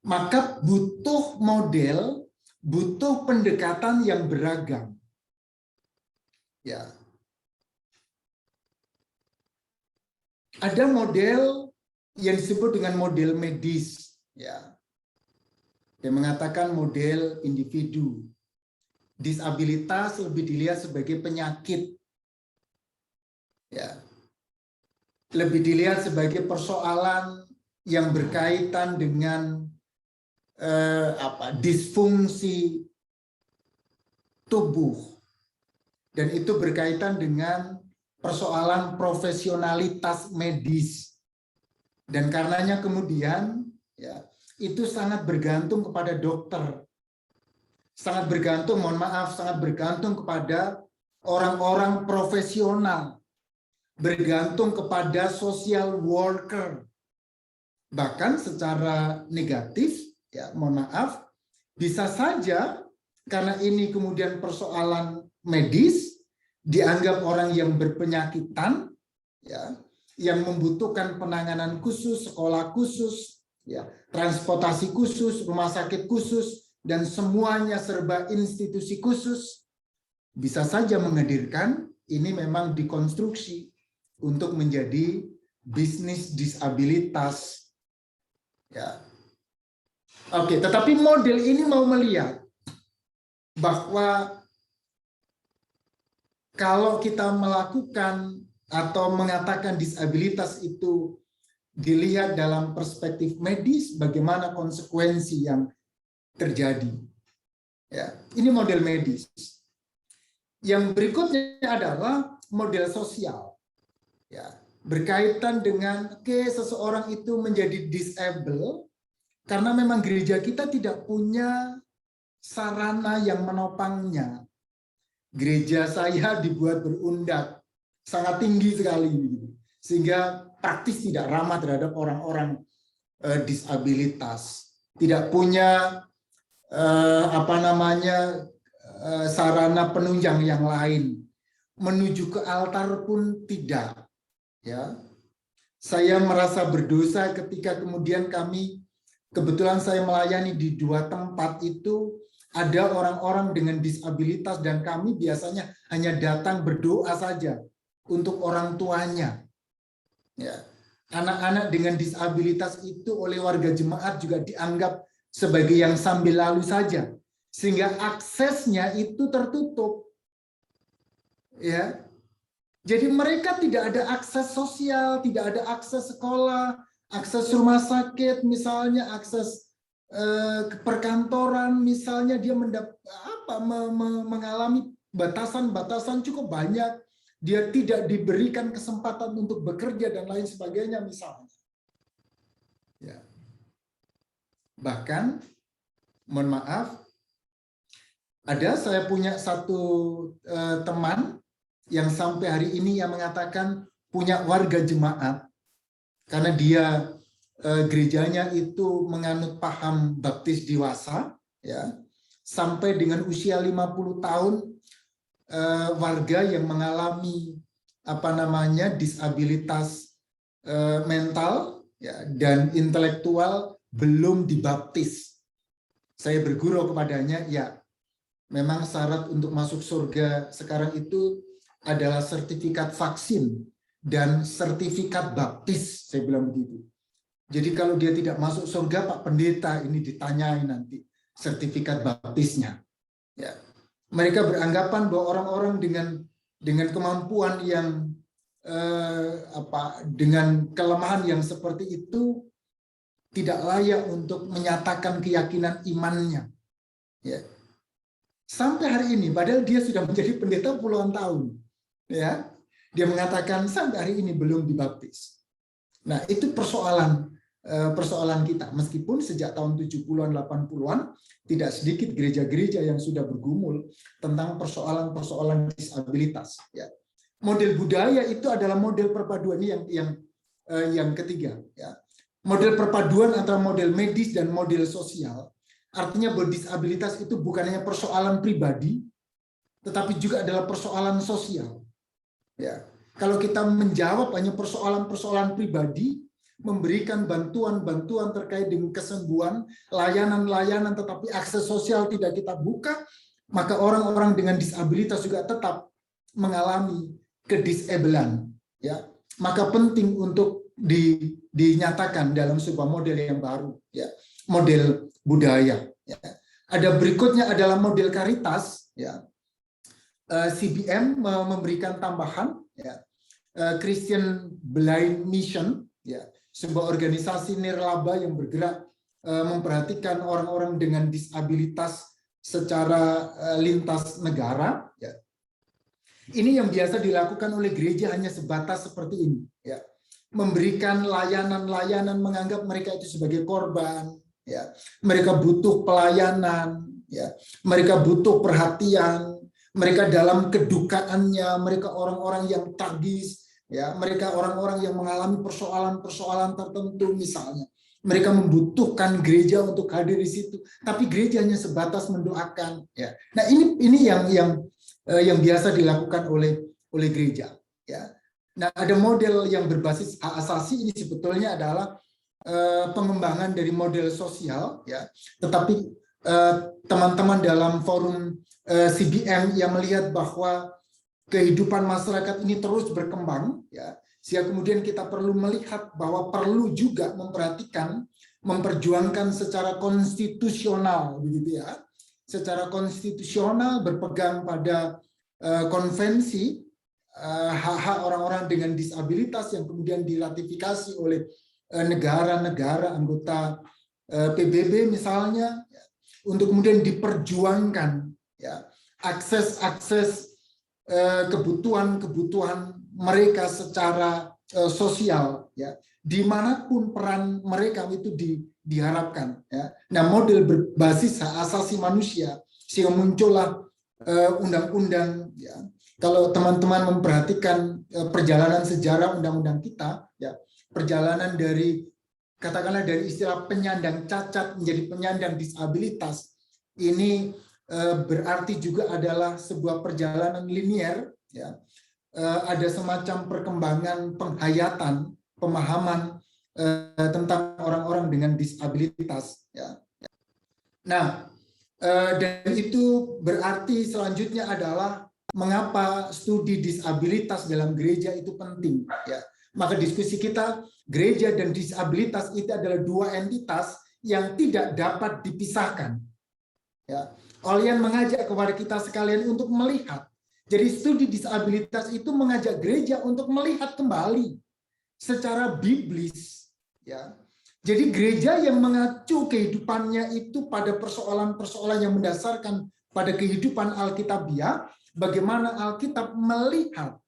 maka butuh model, butuh pendekatan yang beragam, ya. Ada model yang disebut dengan model medis, ya, yang mengatakan model individu. Disabilitas lebih dilihat sebagai penyakit, ya, lebih dilihat sebagai persoalan yang berkaitan dengan disfungsi tubuh, dan itu berkaitan dengan persoalan profesionalitas medis, dan karenanya kemudian, ya, itu sangat bergantung kepada dokter, sangat bergantung, sangat bergantung kepada orang-orang profesional, bergantung kepada social worker. Bahkan secara negatif, ya, bisa saja karena ini kemudian persoalan medis, dianggap orang yang berpenyakitan, ya, yang membutuhkan penanganan khusus, sekolah khusus, ya, transportasi khusus, rumah sakit khusus, dan semuanya serba institusi khusus, bisa saja menghadirkan ini memang dikonstruksi untuk menjadi bisnis disabilitas, ya. Oke, tetapi model ini mau melihat bahwa kalau kita melakukan atau mengatakan disabilitas itu dilihat dalam perspektif medis, bagaimana konsekuensi yang terjadi. Ya, ini model medis. Yang berikutnya adalah model sosial. Ya, berkaitan dengan seseorang itu menjadi disable karena memang gereja kita tidak punya sarana yang menopangnya. Gereja saya dibuat berundak, sangat tinggi sekali, sehingga praktis tidak ramah terhadap orang-orang disabilitas. Tidak punya sarana penunjang yang lain. Menuju ke altar pun tidak. Ya, saya merasa berdosa ketika kemudian kebetulan saya melayani di 2 tempat itu. Ada orang-orang dengan disabilitas dan kami biasanya hanya datang berdoa saja untuk orang tuanya. Ya. Anak-anak dengan disabilitas itu oleh warga jemaat juga dianggap sebagai yang sambil lalu saja, sehingga aksesnya itu tertutup. Ya. Jadi mereka tidak ada akses sosial, tidak ada akses sekolah, akses rumah sakit, misalnya akses ke perkantoran, misalnya dia mengalami batasan-batasan cukup banyak, dia tidak diberikan kesempatan untuk bekerja dan lain sebagainya misalnya. Ya. Bahkan, mohon maaf, saya punya satu teman yang sampai hari ini yang mengatakan punya warga jemaat karena dia gerejanya itu menganut paham baptis dewasa, ya, sampai dengan usia 50 tahun warga yang mengalami disabilitas mental ya, dan intelektual belum dibaptis. Saya bergurau kepadanya, ya memang syarat untuk masuk surga sekarang itu adalah sertifikat vaksin dan sertifikat baptis, saya bilang begitu. Jadi kalau dia tidak masuk surga, Pak Pendeta, ini ditanyai nanti sertifikat baptisnya. Ya. Mereka beranggapan bahwa orang-orang dengan kemampuan yang dengan kelemahan yang seperti itu tidak layak untuk menyatakan keyakinan imannya. Ya. Sampai hari ini, padahal dia sudah menjadi pendeta puluhan tahun, ya, dia mengatakan sampai hari ini belum dibaptis. Nah, itu persoalan kita. Meskipun sejak tahun 70-an, 80-an, tidak sedikit gereja-gereja yang sudah bergumul tentang persoalan-persoalan disabilitas. Ya. Model budaya itu adalah model perpaduan ini yang ketiga. Ya. Model perpaduan antara model medis dan model sosial. Artinya bahwa disabilitas itu bukan hanya persoalan pribadi, tetapi juga adalah persoalan sosial. Ya. Kalau kita menjawab hanya persoalan-persoalan pribadi, memberikan bantuan-bantuan terkait dengan kesembuhan, layanan-layanan, tetapi akses sosial tidak kita buka, maka orang-orang dengan disabilitas juga tetap mengalami kedisablean. Ya. Maka penting untuk dinyatakan dalam sebuah model yang baru, ya, model budaya. Ya. Ada berikutnya adalah model karitas. Ya. CBM memberikan tambahan, ya, Christian Blind Mission, ya, sebuah organisasi nirlaba yang bergerak memperhatikan orang-orang dengan disabilitas secara lintas negara. Ya. Ini yang biasa dilakukan oleh gereja hanya sebatas seperti ini. Ya. Memberikan layanan-layanan, menganggap mereka itu sebagai korban. Ya, mereka butuh pelayanan, ya, mereka butuh perhatian, mereka dalam kedukaannya, mereka orang-orang yang tragis, ya, mereka orang-orang yang mengalami persoalan-persoalan tertentu misalnya. Mereka membutuhkan gereja untuk hadir di situ, tapi gereja hanya sebatas mendoakan. Ya. Nah ini yang biasa dilakukan oleh gereja. Ya. Nah ada model yang berbasis hak asasi, ini sebetulnya adalah pengembangan dari model sosial, ya. Tetapi teman-teman dalam forum CBM yang melihat bahwa kehidupan masyarakat ini terus berkembang, ya, sehingga kemudian kita perlu melihat bahwa perlu juga memperhatikan, memperjuangkan secara konstitusional, begitu ya, secara konstitusional berpegang pada konvensi hak-hak orang-orang dengan disabilitas yang kemudian diratifikasi oleh negara-negara anggota PBB misalnya, ya, untuk kemudian diperjuangkan, ya, akses kebutuhan mereka secara sosial, ya, dimanapun peran mereka itu diharapkan. Ya. Nah model berbasis hak asasi manusia sehingga muncullah undang-undang. Ya. Kalau teman-teman memperhatikan perjalanan sejarah undang-undang kita, ya, perjalanan dari katakanlah dari istilah penyandang cacat menjadi penyandang disabilitas, ini berarti juga adalah sebuah perjalanan linier, ya. Ada semacam perkembangan penghayatan, pemahaman tentang orang-orang dengan disabilitas, ya. Nah, dan itu berarti selanjutnya adalah mengapa studi disabilitas dalam gereja itu penting, ya. Maka diskusi kita, gereja dan disabilitas itu adalah dua entitas yang tidak dapat dipisahkan. Ya. Olian mengajak kepada kita sekalian untuk melihat. Jadi studi disabilitas itu mengajak gereja untuk melihat kembali secara biblis. Ya. Jadi gereja yang mengacu kehidupannya itu pada persoalan-persoalan yang mendasarkan pada kehidupan Alkitabiah, bagaimana Alkitab melihat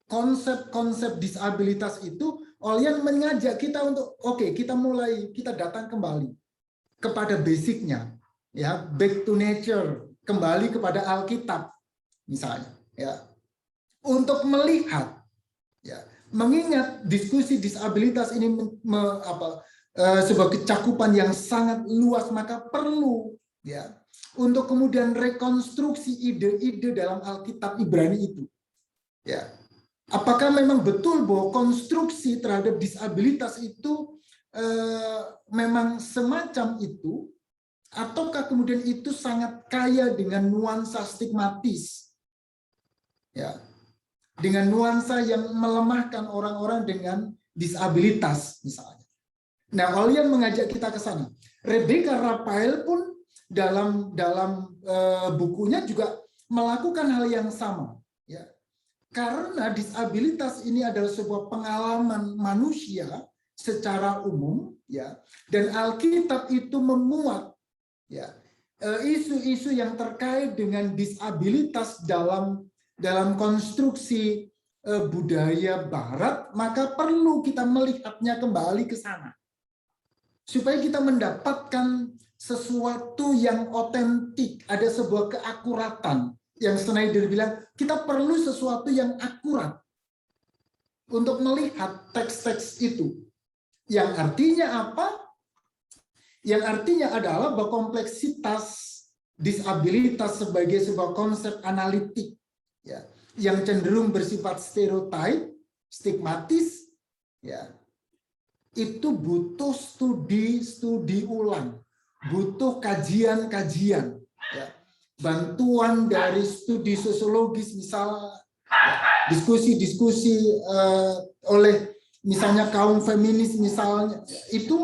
konsep-konsep disabilitas itu, Olian mengajak kita untuk kita datang kembali kepada basicnya, ya, back to nature, kembali kepada Alkitab misalnya, ya, untuk melihat, ya, mengingat diskusi disabilitas ini sebuah kecakupan yang sangat luas, maka perlu ya, untuk kemudian rekonstruksi ide-ide dalam Alkitab Ibrani itu. Ya. Apakah memang betul bahwa konstruksi terhadap disabilitas itu memang semacam itu, ataukah kemudian itu sangat kaya dengan nuansa stigmatis, ya, dengan nuansa yang melemahkan orang-orang dengan disabilitas misalnya. Nah, Olian mengajak kita ke sana. Rebecca Raphael pun dalam bukunya juga melakukan hal yang sama, ya. Karena disabilitas ini adalah sebuah pengalaman manusia secara umum, ya, dan Alkitab itu memuat, ya, isu-isu yang terkait dengan disabilitas dalam konstruksi budaya Barat, maka perlu kita melihatnya kembali ke sana supaya kita mendapatkan sesuatu yang otentik, ada sebuah keakuratan. Yang Schneider bilang, kita perlu sesuatu yang akurat untuk melihat teks-teks itu. Yang artinya apa? Yang artinya adalah bahwa kompleksitas disabilitas sebagai sebuah konsep analitik, ya, yang cenderung bersifat stereotip, stigmatis, ya, itu butuh studi ulang, butuh kajian-kajian, ya. Bantuan dari studi sosiologis, misalnya diskusi-diskusi oleh misalnya kaum feminis misalnya, itu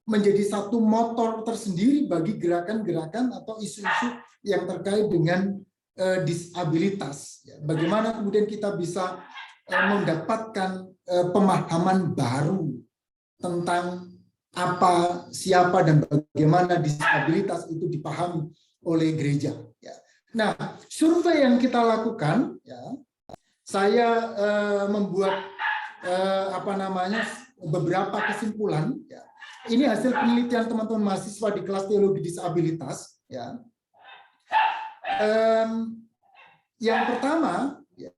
menjadi satu motor tersendiri bagi gerakan-gerakan atau isu-isu yang terkait dengan disabilitas. Bagaimana kemudian kita bisa mendapatkan pemahaman baru tentang apa, siapa, dan bagaimana disabilitas itu dipahami oleh gereja. Nah, survei yang kita lakukan, ya, saya membuat beberapa kesimpulan. Ya. Ini hasil penelitian teman-teman mahasiswa di kelas teologi disabilitas. Ya. Yang pertama, ya,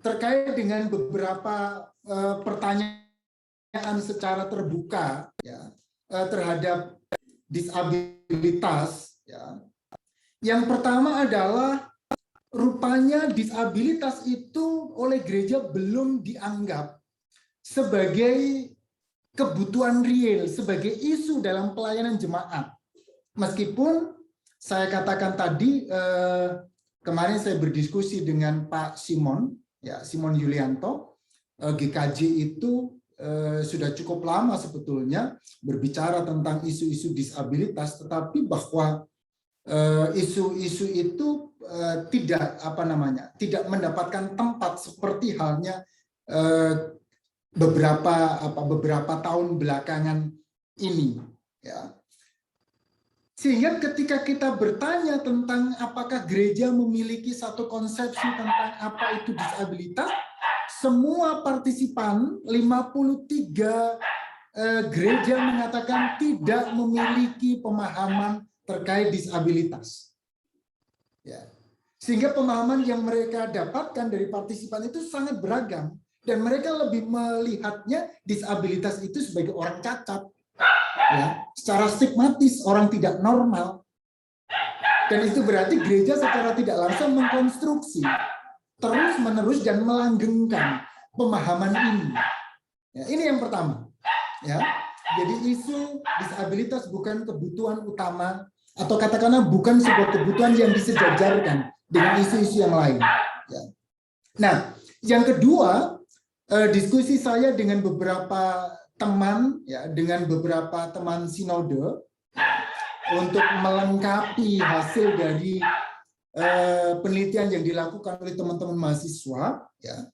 terkait dengan beberapa pertanyaan secara terbuka, ya, terhadap disabilitas. Ya. Yang pertama adalah rupanya disabilitas itu oleh gereja belum dianggap sebagai kebutuhan real, sebagai isu dalam pelayanan jemaat. Meskipun saya katakan tadi, kemarin saya berdiskusi dengan Pak Simon, ya, Simon Yulianto, GKJ itu sudah cukup lama sebetulnya berbicara tentang isu-isu disabilitas, tetapi bahwa isu-isu itu tidak mendapatkan tempat seperti halnya beberapa tahun belakangan ini, ya. Sehingga ketika kita bertanya tentang apakah gereja memiliki satu konsepsi tentang apa itu disabilitas, semua partisipan 53 gereja mengatakan tidak memiliki pemahaman terkait disabilitas. Ya. Sehingga pemahaman yang mereka dapatkan dari partisipan itu sangat beragam, dan mereka lebih melihatnya disabilitas itu sebagai orang cacat, ya, secara stigmatis, orang tidak normal. Dan itu berarti gereja secara tidak langsung mengkonstruksi terus-menerus dan melanggengkan pemahaman ini. Ya, ini yang pertama. Ya. Jadi isu disabilitas bukan kebutuhan utama, atau katakanlah bukan sebuah kebutuhan yang disejajarkan dengan isu-isu yang lain. Ya. Nah, yang kedua, diskusi saya dengan beberapa teman, ya, dengan beberapa teman sinode untuk melengkapi hasil dari penelitian yang dilakukan oleh teman-teman mahasiswa, ya.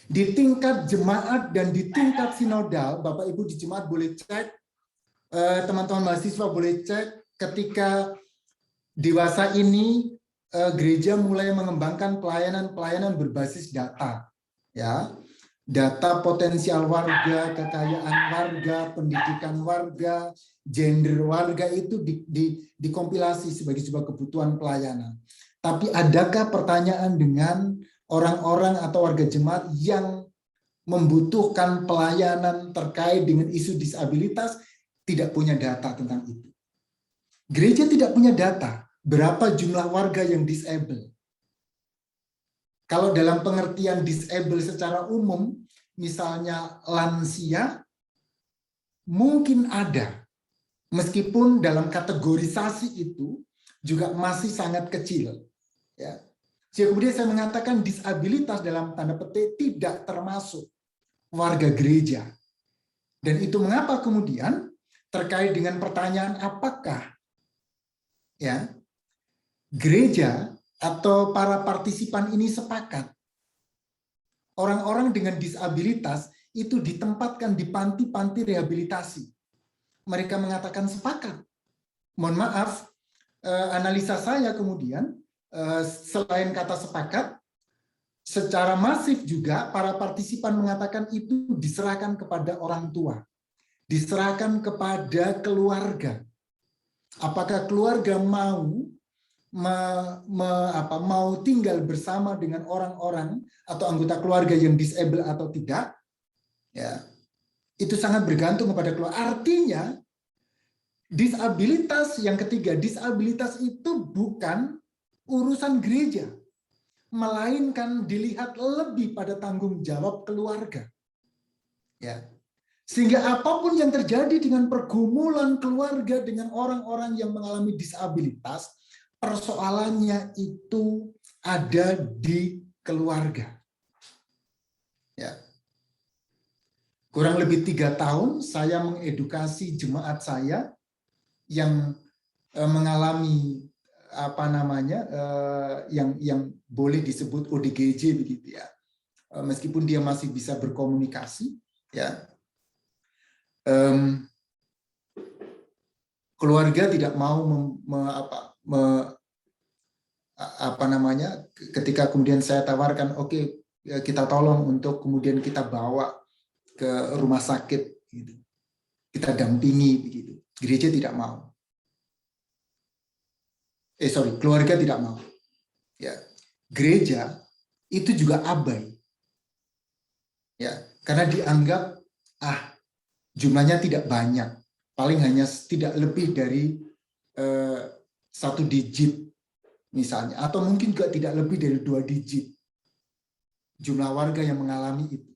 Di tingkat jemaat dan di tingkat sinodal, Bapak Ibu di jemaat boleh cek, teman-teman mahasiswa boleh cek, ketika dewasa ini gereja mulai mengembangkan pelayanan berbasis data, ya, data potensial warga, kekayaan warga, pendidikan warga, gender warga itu dikompilasi sebagai sebuah kebutuhan pelayanan. Tapi adakah pertanyaan dengan orang-orang atau warga jemaat yang membutuhkan pelayanan terkait dengan isu disabilitas? Tidak punya data tentang itu. Gereja tidak punya data berapa jumlah warga yang disable. Kalau dalam pengertian disable secara umum, misalnya lansia, mungkin ada. Meskipun dalam kategorisasi itu juga masih sangat kecil. Ya. Jadi kemudian saya mengatakan disabilitas dalam tanda petik tidak termasuk warga gereja. Dan itu mengapa kemudian terkait dengan pertanyaan apakah ya gereja atau para partisipan ini sepakat orang-orang dengan disabilitas itu ditempatkan di panti-panti rehabilitasi. Mereka mengatakan sepakat. Mohon maaf, analisa saya kemudian selain kata sepakat, secara masif juga para partisipan mengatakan itu diserahkan kepada orang tua, diserahkan kepada keluarga. Apakah keluarga mau tinggal bersama dengan orang-orang atau anggota keluarga yang disable atau tidak? Ya, itu sangat bergantung kepada keluarga. Artinya, disabilitas yang ketiga, disabilitas itu bukan urusan gereja, melainkan dilihat lebih pada tanggung jawab keluarga. Ya. Sehingga apapun yang terjadi dengan pergumulan keluarga dengan orang-orang yang mengalami disabilitas, persoalannya itu ada di keluarga. Ya. Kurang lebih 3 tahun saya mengedukasi jemaat saya yang mengalami yang boleh disebut ODGJ begitu ya, meskipun dia masih bisa berkomunikasi ya, keluarga tidak mau ketika kemudian saya tawarkan oke, kita tolong untuk kemudian kita bawa ke rumah sakit gitu, kita dampingi begitu, gereja tidak mau. Keluarga tidak mau. Ya, gereja itu juga abai. Ya, karena dianggap jumlahnya tidak banyak, paling hanya tidak lebih dari 1 digit misalnya, atau mungkin juga tidak lebih dari 2 digit jumlah warga yang mengalami itu.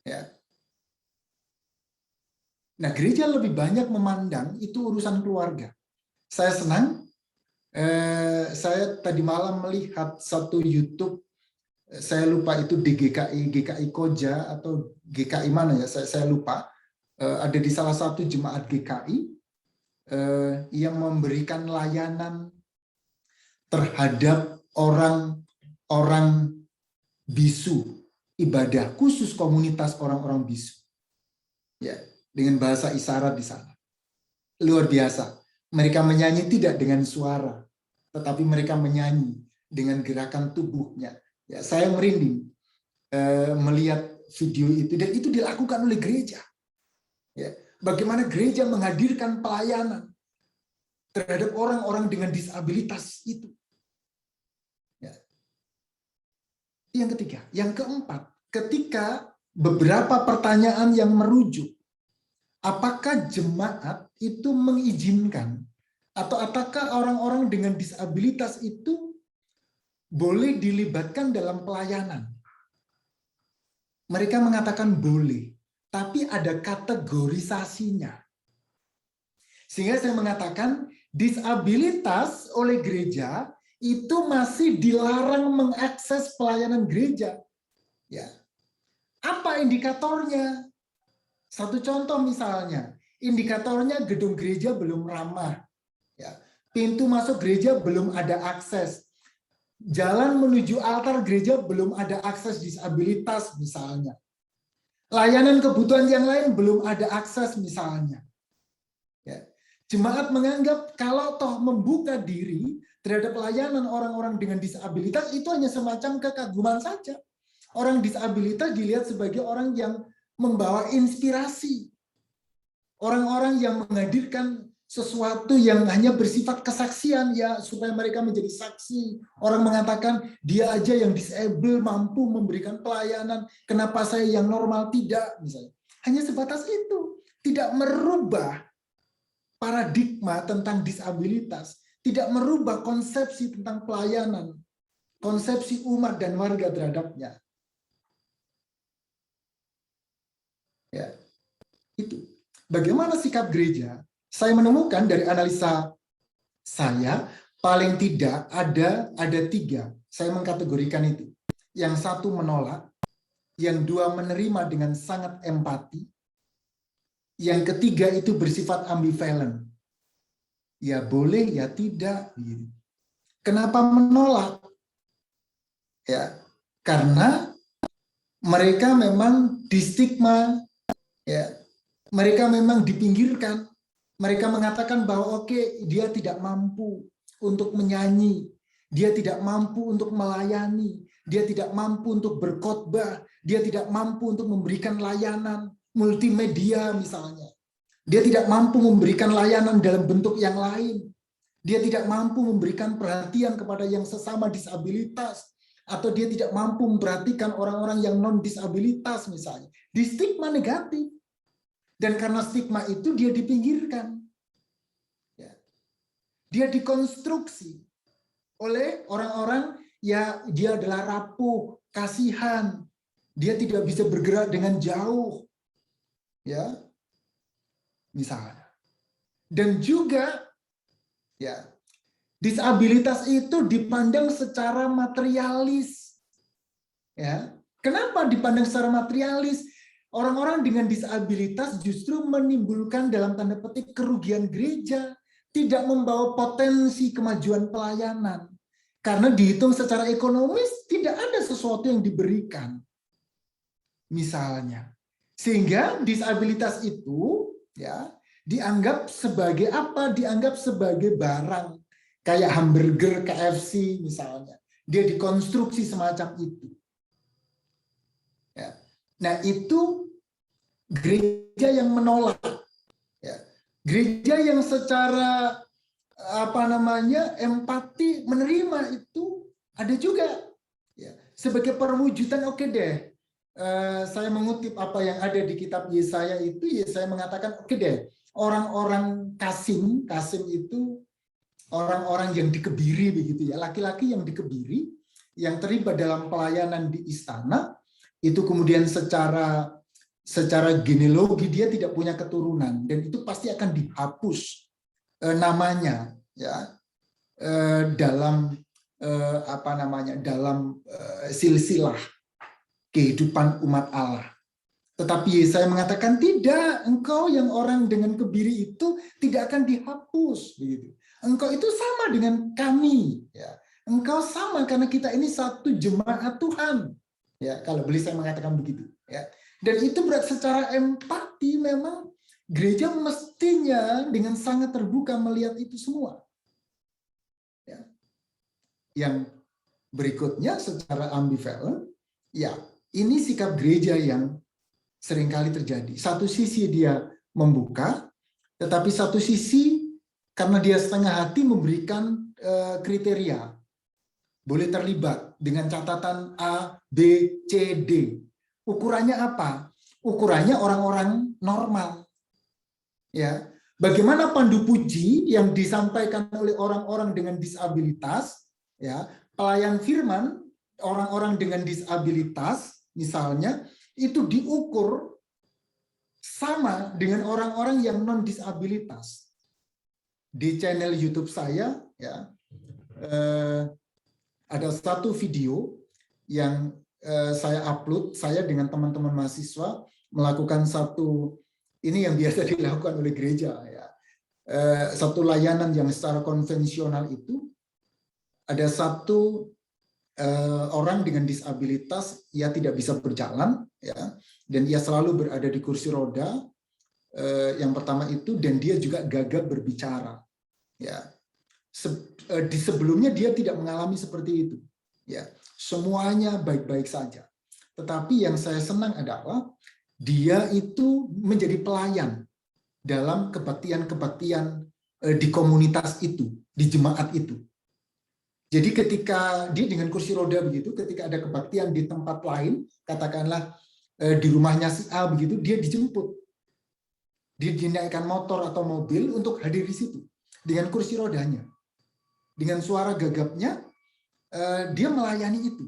Ya. Nah, gereja lebih banyak memandang itu urusan keluarga. Saya senang, saya tadi malam melihat satu YouTube, saya lupa itu di GKI Koja atau GKI mana ya, saya lupa, ada di salah satu jemaat GKI yang memberikan layanan terhadap orang-orang bisu, ibadah khusus komunitas orang-orang bisu. Ya, dengan bahasa isyarat di sana. Luar biasa. Mereka menyanyi tidak dengan suara, tetapi mereka menyanyi dengan gerakan tubuhnya. Ya, saya merinding melihat video itu, dan itu dilakukan oleh gereja. Ya, bagaimana gereja menghadirkan pelayanan terhadap orang-orang dengan disabilitas itu. Ya. Yang ketiga, yang keempat, ketika beberapa pertanyaan yang merujuk, apakah jemaat itu mengizinkan atau apakah orang-orang dengan disabilitas itu boleh dilibatkan dalam pelayanan? Mereka mengatakan boleh, tapi ada kategorisasinya. Sehingga saya mengatakan disabilitas oleh gereja itu masih dilarang mengakses pelayanan gereja. Ya. Apa indikatornya? Satu contoh misalnya, indikatornya gedung gereja belum ramah, ya. Pintu masuk gereja belum ada akses, jalan menuju altar gereja belum ada akses disabilitas misalnya, layanan kebutuhan yang lain belum ada akses misalnya. Ya. Jemaat menganggap kalau toh membuka diri terhadap layanan orang-orang dengan disabilitas itu hanya semacam kekaguman saja. Orang disabilitas dilihat sebagai orang yang membawa inspirasi. Orang-orang yang menghadirkan sesuatu yang hanya bersifat kesaksian ya supaya mereka menjadi saksi. Orang mengatakan dia aja yang disable mampu memberikan pelayanan, kenapa saya yang normal tidak misalnya. Hanya sebatas itu, tidak merubah paradigma tentang disabilitas, tidak merubah konsepsi tentang pelayanan, konsepsi umat dan warga terhadapnya. Ya, itu. Bagaimana sikap gereja? Saya menemukan dari analisa saya, paling tidak ada 3. Saya mengkategorikan itu. Yang satu menolak, yang dua menerima dengan sangat empati, yang ketiga itu bersifat ambivalen. Ya boleh, ya tidak. Kenapa menolak? Ya, karena mereka memang distigma, ya, mereka memang dipinggirkan. Mereka mengatakan bahwa oke, dia tidak mampu untuk menyanyi, dia tidak mampu untuk melayani, dia tidak mampu untuk berkhotbah, dia tidak mampu untuk memberikan layanan multimedia misalnya. Dia tidak mampu memberikan layanan dalam bentuk yang lain. Dia tidak mampu memberikan perhatian kepada yang sesama disabilitas, atau dia tidak mampu memperhatikan orang-orang yang non-disabilitas misalnya. Di stigma negatif. Dan karena stigma itu dia dipinggirkan. Ya. Dia dikonstruksi oleh orang-orang ya dia adalah rapuh, kasihan. Dia tidak bisa bergerak dengan jauh. Ya. Misalnya. Dan juga ya, disabilitas itu dipandang secara materialis. Ya. Kenapa dipandang secara materialis? Orang-orang dengan disabilitas justru menimbulkan dalam tanda petik kerugian gereja, tidak membawa potensi kemajuan pelayanan. Karena dihitung secara ekonomis tidak ada sesuatu yang diberikan. Misalnya. Sehingga disabilitas itu ya dianggap sebagai apa? Dianggap sebagai barang. Kayak hamburger KFC misalnya. Dia dikonstruksi semacam itu. Ya. Nah itu gereja yang menolak, ya. Gereja yang secara empati menerima itu ada juga, ya. Sebagai perwujudan oke deh, saya mengutip apa yang ada di kitab Yesaya itu, Yesaya mengatakan oke deh, orang-orang Kasim itu orang-orang yang dikebiri begitu ya, laki-laki yang dikebiri, yang terlibat dalam pelayanan di istana, itu kemudian secara genealogi dia tidak punya keturunan dan itu pasti akan dihapus namanya ya dalam dalam silsilah kehidupan umat Allah. Tetapi Yesaya mengatakan tidak, engkau yang orang dengan kebiri itu tidak akan dihapus begitu. Engkau itu sama dengan kami ya. Engkau sama karena kita ini satu jemaat Tuhan. Ya, kalau boleh saya mengatakan begitu ya. Dan itu berarti secara empati memang gereja mestinya dengan sangat terbuka melihat itu semua. Ya. Yang berikutnya secara ambivalen, ya ini sikap gereja yang seringkali terjadi. Satu sisi dia membuka, tetapi satu sisi karena dia setengah hati memberikan kriteria. Boleh terlibat dengan catatan A, B, C, D. Ukurannya apa? Ukurannya orang-orang normal. Ya, bagaimana pandu puji yang disampaikan oleh orang-orang dengan disabilitas, ya, pelayan firman orang-orang dengan disabilitas misalnya itu diukur sama dengan orang-orang yang non disabilitas. Di channel YouTube saya ya ada satu video yang saya upload, saya dengan teman-teman mahasiswa melakukan satu, ini yang biasa dilakukan oleh gereja ya, satu layanan yang secara konvensional itu ada satu orang dengan disabilitas, ia tidak bisa berjalan ya, dan ia selalu berada di kursi roda, yang pertama itu, dan dia juga gagap berbicara ya. Di sebelumnya dia tidak mengalami seperti itu ya. Semuanya baik-baik saja. Tetapi yang saya senang adalah dia itu menjadi pelayan dalam kebaktian-kebaktian di komunitas itu, di jemaat itu. Jadi ketika dia dengan kursi roda begitu, ketika ada kebaktian di tempat lain, katakanlah di rumahnya si A begitu, dia dijemput. Dia dinaikkan motor atau mobil untuk hadir di situ dengan kursi rodanya, dengan suara gagapnya, dia melayani itu.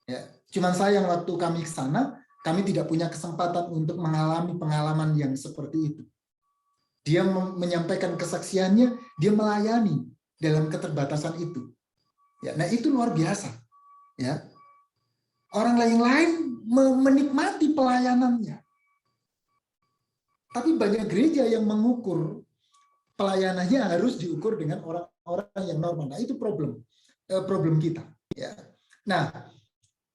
Ya, cuman sayang waktu kami ke sana, kami tidak punya kesempatan untuk mengalami pengalaman yang seperti itu. Dia menyampaikan kesaksiannya, dia melayani dalam keterbatasan itu. Ya, nah itu luar biasa. Ya, orang lain menikmati pelayanannya. Tapi banyak gereja yang mengukur pelayanannya harus diukur dengan orang-orang yang normal. Nah, itu problem kita. Ya. Nah,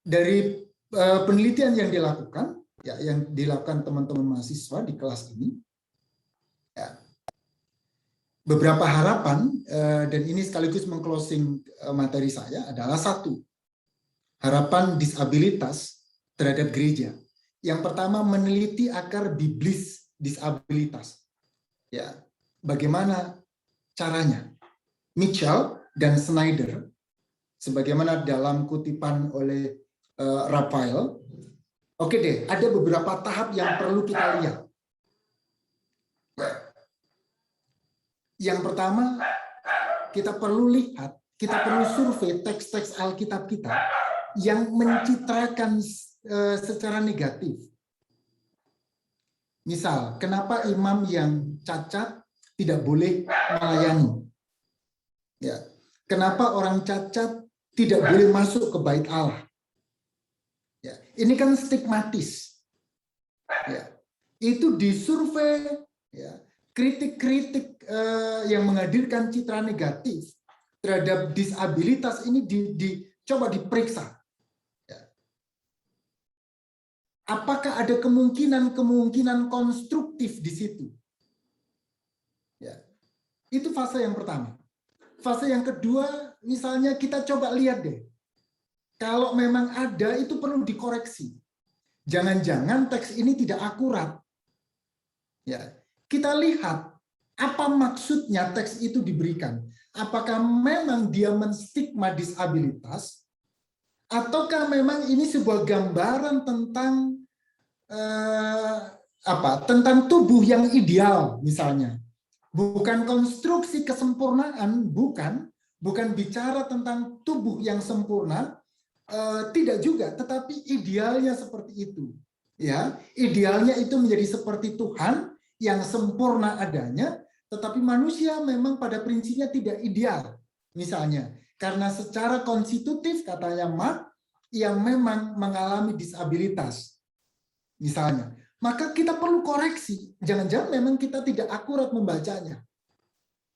dari penelitian yang dilakukan, ya, yang dilakukan teman-teman mahasiswa di kelas ini, ya, beberapa harapan, dan ini sekaligus mengclosing materi saya, adalah satu, harapan disabilitas terhadap gereja. Yang pertama, meneliti akar biblis disabilitas. Ya, bagaimana caranya? Mitchell dan Snyder, sebagaimana dalam kutipan oleh Raphael. Oke deh, ada beberapa tahap yang perlu kita lihat. Yang pertama, kita perlu lihat, kita perlu survei teks-teks Alkitab kita yang mencitrakan secara negatif. Misal, kenapa imam yang cacat tidak boleh melayani? Ya. Kenapa orang cacat tidak boleh masuk ke bait Allah? Ya. Ini kan stigmatis. Ya. Itu disurvei, ya, kritik-kritik yang menghadirkan citra negatif terhadap disabilitas ini coba diperiksa. Apakah ada kemungkinan konstruktif di situ? Ya. Itu fase yang pertama. Fase yang kedua, misalnya kita coba lihat deh. Kalau memang ada, itu perlu dikoreksi. Jangan-jangan teks ini tidak akurat. Ya. Kita lihat apa maksudnya teks itu diberikan. Apakah memang dia menstigma disabilitas, ataukah memang ini sebuah gambaran tentang tentang tubuh yang ideal misalnya, bukan konstruksi kesempurnaan, bukan bicara tentang tubuh yang sempurna, tidak juga, tetapi idealnya seperti itu, ya, idealnya itu menjadi seperti Tuhan yang sempurna adanya, tetapi manusia memang pada prinsipnya tidak ideal, misalnya, karena secara konstitutif katanya Mark yang memang mengalami disabilitas. Misalnya, maka kita perlu koreksi. Jangan-jangan memang kita tidak akurat membacanya.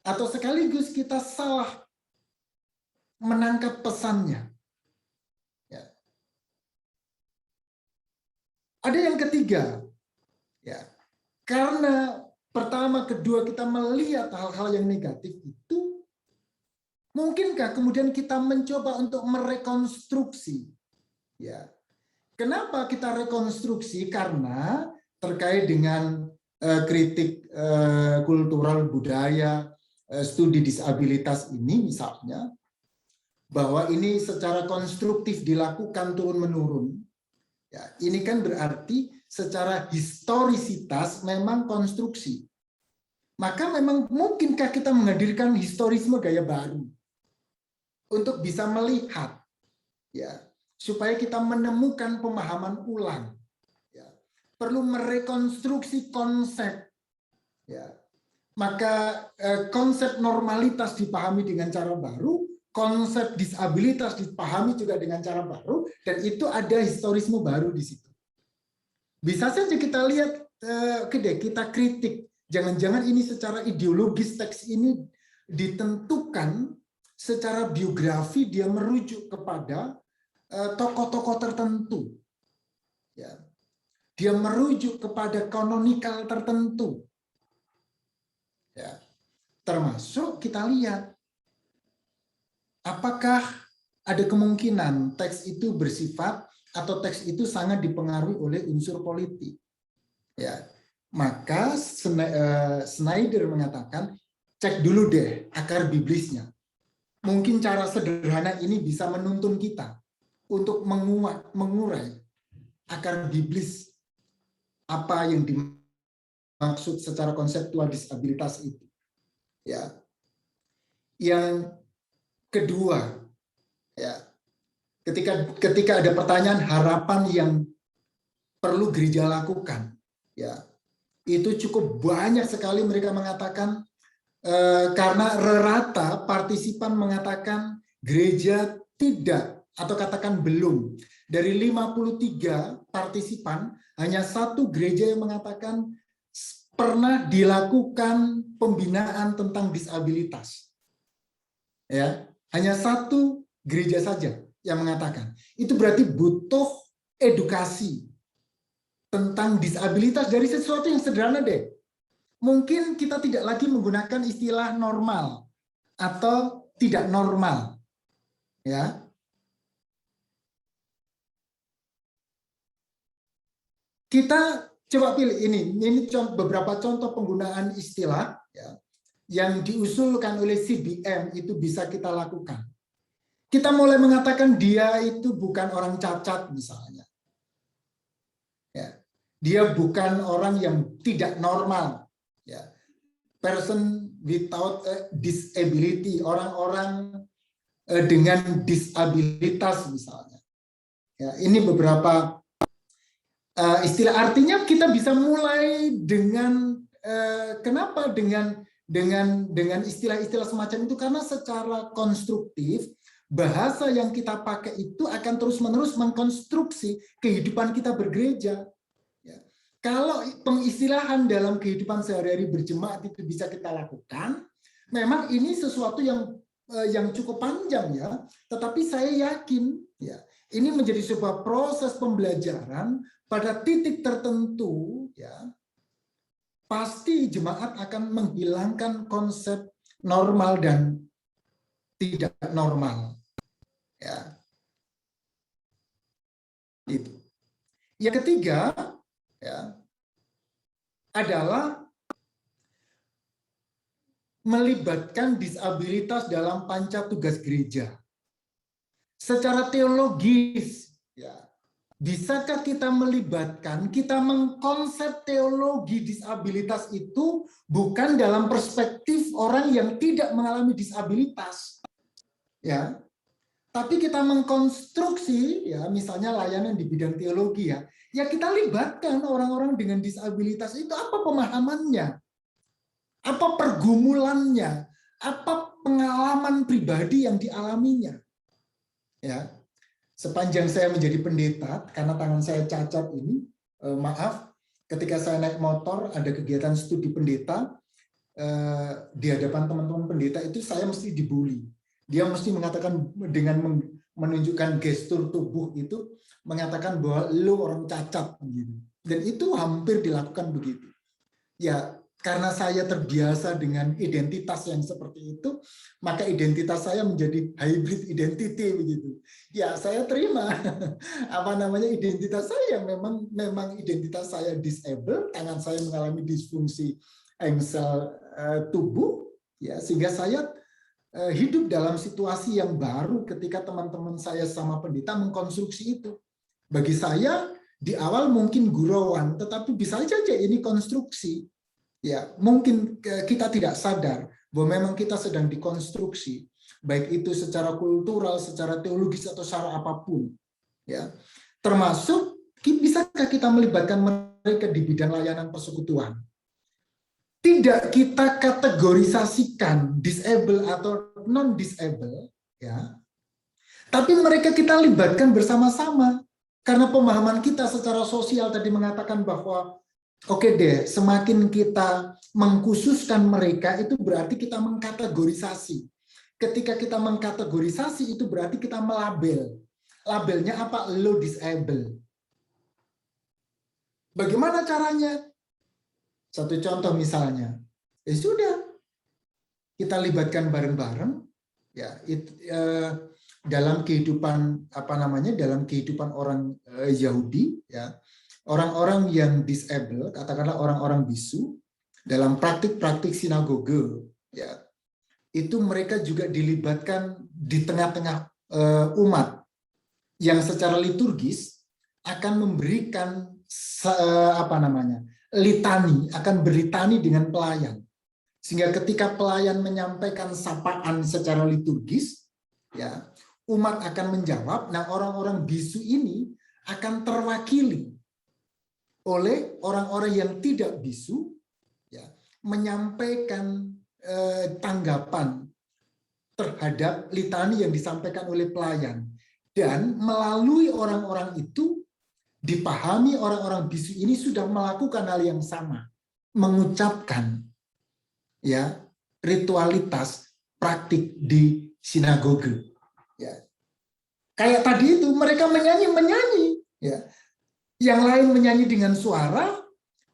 Atau sekaligus kita salah menangkap pesannya. Ya. Ada yang ketiga. Ya. Karena pertama, kedua kita melihat hal-hal yang negatif itu, mungkinkah kemudian kita mencoba untuk merekonstruksi? Ya. Kenapa kita rekonstruksi? Karena terkait dengan kritik kultural budaya, studi disabilitas ini misalnya, bahwa ini secara konstruktif dilakukan turun-menurun. Ya, ini kan berarti secara historisitas memang konstruksi. Maka memang mungkinkah kita menghadirkan historisme gaya baru untuk bisa melihat, ya, supaya kita menemukan pemahaman ulang, ya. Perlu merekonstruksi konsep, ya. Maka konsep normalitas dipahami dengan cara baru, konsep disabilitas dipahami juga dengan cara baru, dan itu ada historisme baru di situ. Bisa saja kita lihat, kita kritik, jangan-jangan ini secara ideologis teks ini ditentukan secara biografi, dia merujuk kepada tokoh-tokoh tertentu, ya. Dia merujuk kepada kanonikal tertentu, ya. Termasuk kita lihat apakah ada kemungkinan teks itu bersifat atau teks itu sangat dipengaruhi oleh unsur politik, ya. Maka Snyder mengatakan cek dulu deh akar biblisnya. Mungkin cara sederhana ini bisa menuntun kita untuk mengurai akar biblis apa yang maksud secara konseptual disabilitas itu. Ya. Yang kedua, ya, ketika ada pertanyaan harapan yang perlu gereja lakukan, ya, itu cukup banyak sekali mereka mengatakan karena rata partisipan mengatakan gereja tidak atau katakan belum. Dari 53 partisipan, hanya 1 gereja yang mengatakan pernah dilakukan pembinaan tentang disabilitas. Ya, hanya 1 gereja saja yang mengatakan. Itu berarti butuh edukasi tentang disabilitas dari sesuatu yang sederhana deh. Mungkin kita tidak lagi menggunakan istilah normal atau tidak normal. Ya. Kita coba pilih ini beberapa contoh penggunaan istilah ya, yang diusulkan oleh CBM itu bisa kita lakukan. Kita mulai mengatakan dia itu bukan orang cacat misalnya. Ya. Dia bukan orang yang tidak normal. Ya. Person without a disability, orang-orang dengan disabilitas misalnya. Ya, ini beberapa istilah, artinya kita bisa mulai dengan kenapa dengan istilah-istilah semacam itu, karena secara konstruktif bahasa yang kita pakai itu akan terus-menerus mengkonstruksi kehidupan kita bergereja. Ya. Kalau pengistilahan dalam kehidupan sehari-hari berjemaat itu bisa kita lakukan, memang ini sesuatu yang cukup panjang ya, tetapi saya yakin ya ini menjadi sebuah proses pembelajaran. Pada titik tertentu, ya, pasti jemaat akan menghilangkan konsep normal dan tidak normal. Ya. Itu. Yang ketiga, ya, adalah melibatkan disabilitas dalam panca tugas gereja. Secara teologis, ya, bisakah kita melibatkan, kita mengkonsep teologi disabilitas itu bukan dalam perspektif orang yang tidak mengalami disabilitas, ya, tapi kita mengkonstruksi, ya, misalnya layanan di bidang teologi, ya, kita libatkan orang-orang dengan disabilitas itu apa pemahamannya, apa pergumulannya, apa pengalaman pribadi yang dialaminya, ya. Sepanjang saya menjadi pendeta, karena tangan saya cacat ini, maaf, ketika saya naik motor, ada kegiatan studi pendeta, di hadapan teman-teman pendeta itu saya mesti dibully. Dia mesti mengatakan dengan menunjukkan gestur tubuh itu, mengatakan bahwa lu orang cacat. Gitu. Dan itu hampir dilakukan begitu. Ya, karena saya terbiasa dengan identitas yang seperti itu, maka identitas saya menjadi hybrid identity begitu. Ya, saya terima identitas saya memang identitas saya disable, tangan saya mengalami disfungsi engsel tubuh, ya, sehingga saya hidup dalam situasi yang baru ketika teman-teman saya sama pendeta mengkonstruksi itu. Bagi saya di awal mungkin gurauan, tetapi bisa saja ini konstruksi. Ya, mungkin kita tidak sadar bahwa memang kita sedang dikonstruksi, baik itu secara kultural, secara teologis atau secara apapun. Ya, termasuk bisakah kita melibatkan mereka di bidang layanan persekutuan? Tidak kita kategorisasikan disable atau non disable, ya. Tapi mereka kita libatkan bersama-sama karena pemahaman kita secara sosial tadi mengatakan bahwa oke deh, semakin kita mengkhususkan mereka, itu berarti kita mengkategorisasi. Ketika kita mengkategorisasi, itu berarti kita melabel. Labelnya apa? Lo disable. Bagaimana caranya? Satu contoh misalnya, sudah, kita libatkan bareng-bareng, ya, dalam kehidupan dalam kehidupan orang Yahudi, ya. Orang-orang yang disable, katakanlah orang-orang bisu, dalam praktik-praktik sinagoge, ya, itu mereka juga dilibatkan di tengah-tengah umat yang secara liturgis akan memberikan litani, akan berlitani dengan pelayan. Sehingga ketika pelayan menyampaikan sapaan secara liturgis, ya, umat akan menjawab. Nah, orang-orang bisu ini akan terwakili oleh orang-orang yang tidak bisu, ya, menyampaikan tanggapan terhadap litani yang disampaikan oleh pelayan. Dan melalui orang-orang itu dipahami orang-orang bisu ini sudah melakukan hal yang sama, mengucapkan, ya, ritualitas praktik di sinagoge, ya. Kayak tadi itu mereka menyanyi, ya. Yang lain menyanyi dengan suara,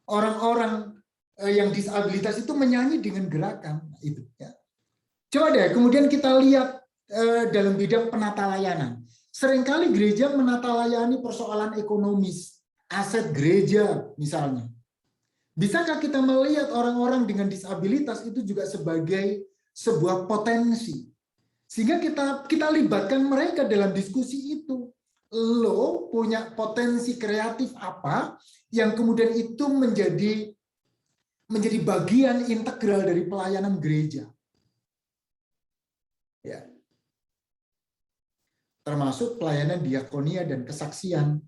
orang-orang yang disabilitas itu menyanyi dengan gerakan, itu, ya. Coba deh kemudian kita lihat dalam bidang penata layanan. Seringkali gereja menata layani persoalan ekonomis, aset gereja misalnya. Bisakah kita melihat orang-orang dengan disabilitas itu juga sebagai sebuah potensi? Sehingga kita libatkan mereka dalam diskusi itu. Lo punya potensi kreatif apa yang kemudian itu menjadi bagian integral dari pelayanan gereja. Ya. Termasuk pelayanan diakonia dan kesaksian.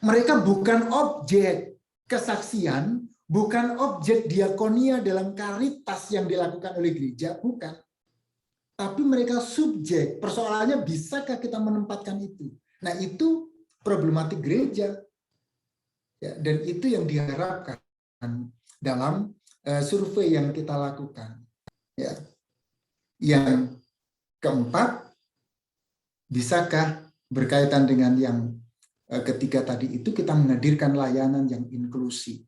Mereka bukan objek kesaksian, bukan objek diakonia dalam karitas yang dilakukan oleh gereja, bukan. Tapi mereka subjek. Persoalannya bisakah kita menempatkan itu? Nah, itu problematik gereja. Ya, dan itu yang diharapkan dalam survei yang kita lakukan. Ya. Yang keempat, bisakah berkaitan dengan yang ketiga tadi itu kita menghadirkan layanan yang inklusif.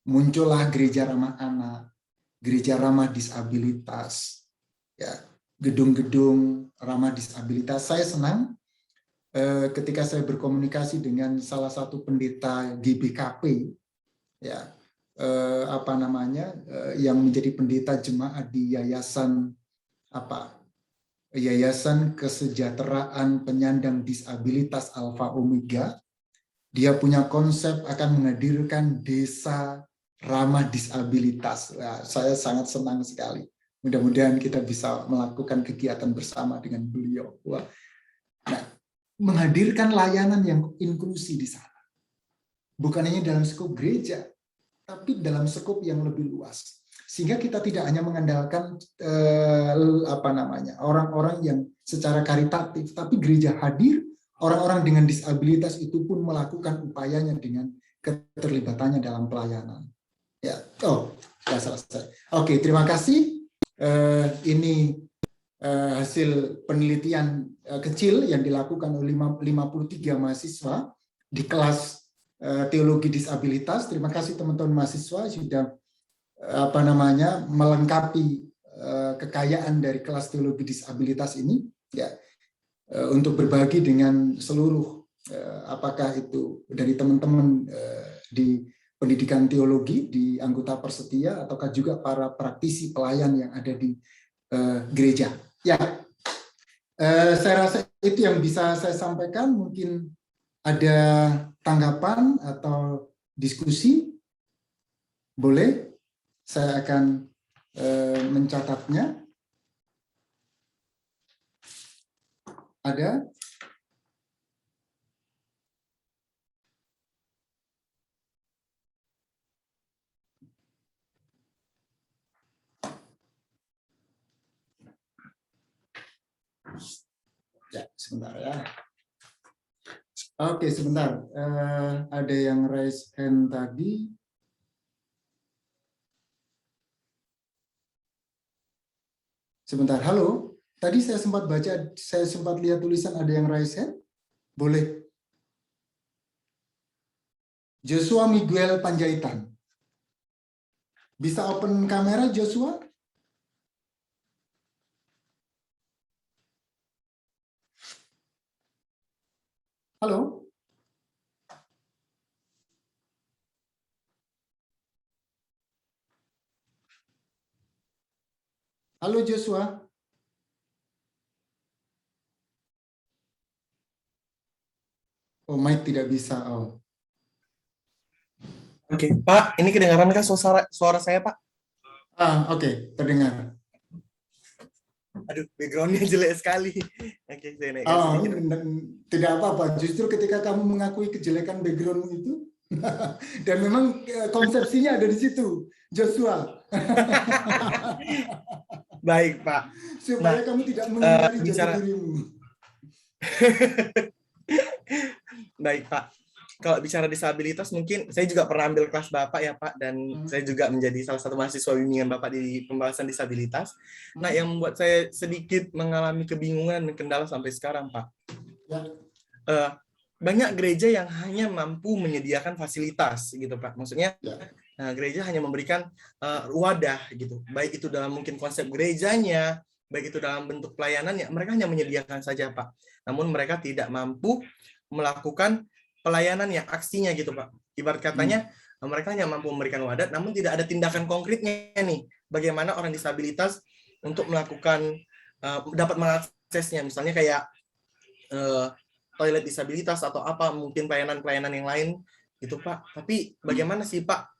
Muncullah gereja ramah anak, gereja ramah disabilitas, ya, gedung-gedung ramah disabilitas. Saya senang ketika saya berkomunikasi dengan salah satu pendeta GBKP, ya, yang menjadi pendeta jemaat di Yayasan Kesejahteraan Penyandang Disabilitas Alfa Omega. Dia punya konsep akan menghadirkan desa ramah disabilitas. Nah, saya sangat senang sekali. Mudah-mudahan kita bisa melakukan kegiatan bersama dengan beliau. Nah, menghadirkan layanan yang inklusi di sana. Bukan hanya dalam skop gereja, tapi dalam skop yang lebih luas. Sehingga kita tidak hanya mengandalkan orang-orang yang secara karitatif, tapi gereja hadir, orang-orang dengan disabilitas itu pun melakukan upayanya dengan keterlibatannya dalam pelayanan. Ya, sudah selesai. Oke, terima kasih. Ini hasil penelitian kecil yang dilakukan oleh 53 mahasiswa di kelas teologi disabilitas. Terima kasih teman-teman mahasiswa sudah melengkapi kekayaan dari kelas teologi disabilitas ini, ya, untuk berbagi dengan seluruh apakah itu dari teman-teman di pendidikan teologi di anggota Persetia ataukah juga para praktisi pelayan yang ada di gereja. Ya, saya rasa itu yang bisa saya sampaikan. Mungkin ada tanggapan atau diskusi, boleh. Saya akan mencatatnya. Ada? Ya, sebentar ya. Oke, sebentar. Ada yang raise hand tadi. Sebentar, halo. Tadi saya sempat baca, saya sempat lihat tulisan ada yang raise hand. Boleh. Joshua Miguel Panjaitan. Bisa open kamera, Joshua? Halo? Halo Joshua. Oh, mic tidak bisa. Oh. Oke, Pak, ini kedengaran kah suara saya, Pak? Oke, terdengar. Aduh, background-nya jelek sekali. Oke, saya naikkan Oh, sedikit. tidak apa-apa. Justru ketika kamu mengakui kejelekan background itu, dan memang konsepsinya ada di situ, Joshua. Baik, Pak. Supaya kamu tidak mengingkari jati bicara- dirimu. Baik, Pak. Kalau bicara disabilitas, mungkin saya juga pernah ambil kelas Bapak ya, Pak, dan saya juga menjadi salah satu mahasiswa bimbingan Bapak di pembahasan disabilitas. Nah, yang membuat saya sedikit mengalami kebingungan dan kendala sampai sekarang, Pak. Ya. Banyak gereja yang hanya mampu menyediakan fasilitas, gitu, Pak. Maksudnya, Ya. gereja hanya memberikan wadah, gitu. Baik itu dalam mungkin konsep gerejanya, baik itu dalam bentuk pelayanannya, mereka hanya menyediakan saja, Pak. Namun mereka tidak mampu melakukan pelayanan yang aksinya gitu, Pak. Ibarat katanya mereka hanya mampu memberikan wadah, namun tidak ada tindakan konkretnya nih. Bagaimana orang disabilitas untuk melakukan dapat mengaksesnya, misalnya kayak toilet disabilitas atau apa, mungkin pelayanan-pelayanan yang lain gitu, Pak. Tapi bagaimana sih, Pak,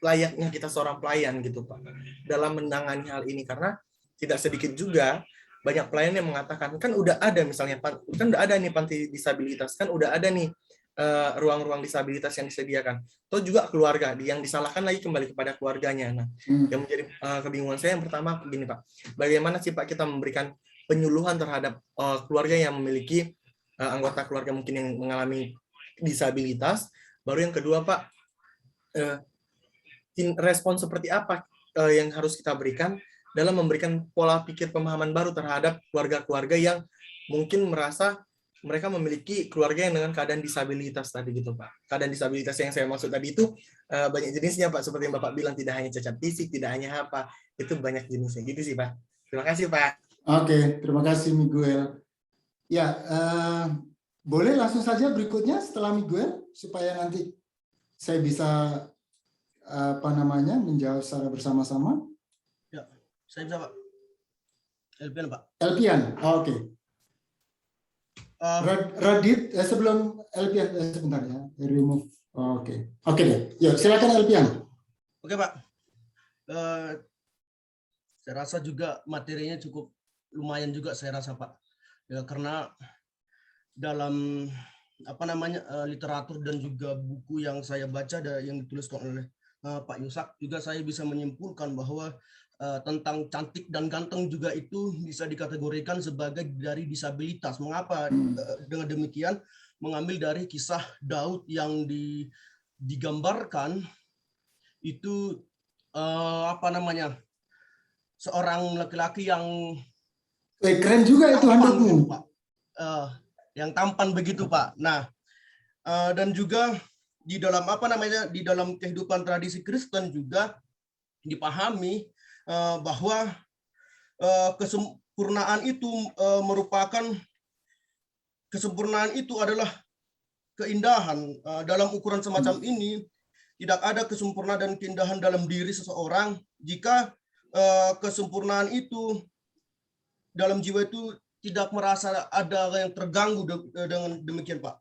layaknya kita seorang pelayan gitu, Pak, dalam menangani hal ini, karena tidak sedikit juga banyak pelayan yang mengatakan kan udah ada misalnya kan udah ada nih panti disabilitas, kan udah ada nih ruang-ruang disabilitas yang disediakan. Atau juga keluarga yang disalahkan lagi kembali kepada keluarganya. Nah, yang menjadi kebingungan saya yang pertama begini, Pak. Bagaimana sih, Pak, kita memberikan penyuluhan terhadap keluarga yang memiliki anggota keluarga mungkin yang mengalami disabilitas. Baru yang kedua, Pak, respon seperti apa yang harus kita berikan dalam memberikan pola pikir pemahaman baru terhadap keluarga-keluarga yang mungkin merasa mereka memiliki keluarga yang dengan keadaan disabilitas tadi gitu, Pak. Keadaan disabilitas yang saya maksud tadi itu banyak jenisnya, Pak. Seperti yang Bapak bilang, tidak hanya cacat fisik, tidak hanya apa, itu banyak jenisnya. Gitu sih, Pak. Terima kasih, Pak. Oke, terima kasih Miguel. Ya, boleh langsung saja berikutnya setelah Miguel supaya nanti saya bisa menjawab secara bersama-sama. Ya, saya bisa, Pak. Elpian, Pak. Elpian, oke. Radit, sebelum Elpian, sebentar ya, remove. Oke, oke deh. Yuk, silakan Elpian. Oke, Pak. Saya rasa juga materinya cukup lumayan juga, saya rasa, Pak. Ya, karena dalam literatur dan juga buku yang saya baca yang dituliskan oleh Pak Yusak, juga saya bisa menyimpulkan bahwa tentang cantik dan ganteng juga itu bisa dikategorikan sebagai dari disabilitas. Mengapa dengan demikian? Mengambil dari kisah Daud yang digambarkan itu seorang laki-laki yang keren juga itu handukmu, Pak. Yang tampan begitu, Pak. Nah, dan juga di dalam di dalam kehidupan tradisi Kristen juga dipahami bahwa kesempurnaan itu kesempurnaan itu adalah keindahan. Dalam ukuran semacam ini tidak ada kesempurnaan dan keindahan dalam diri seseorang jika kesempurnaan itu dalam jiwa itu tidak merasa ada yang terganggu dengan demikian, Pak.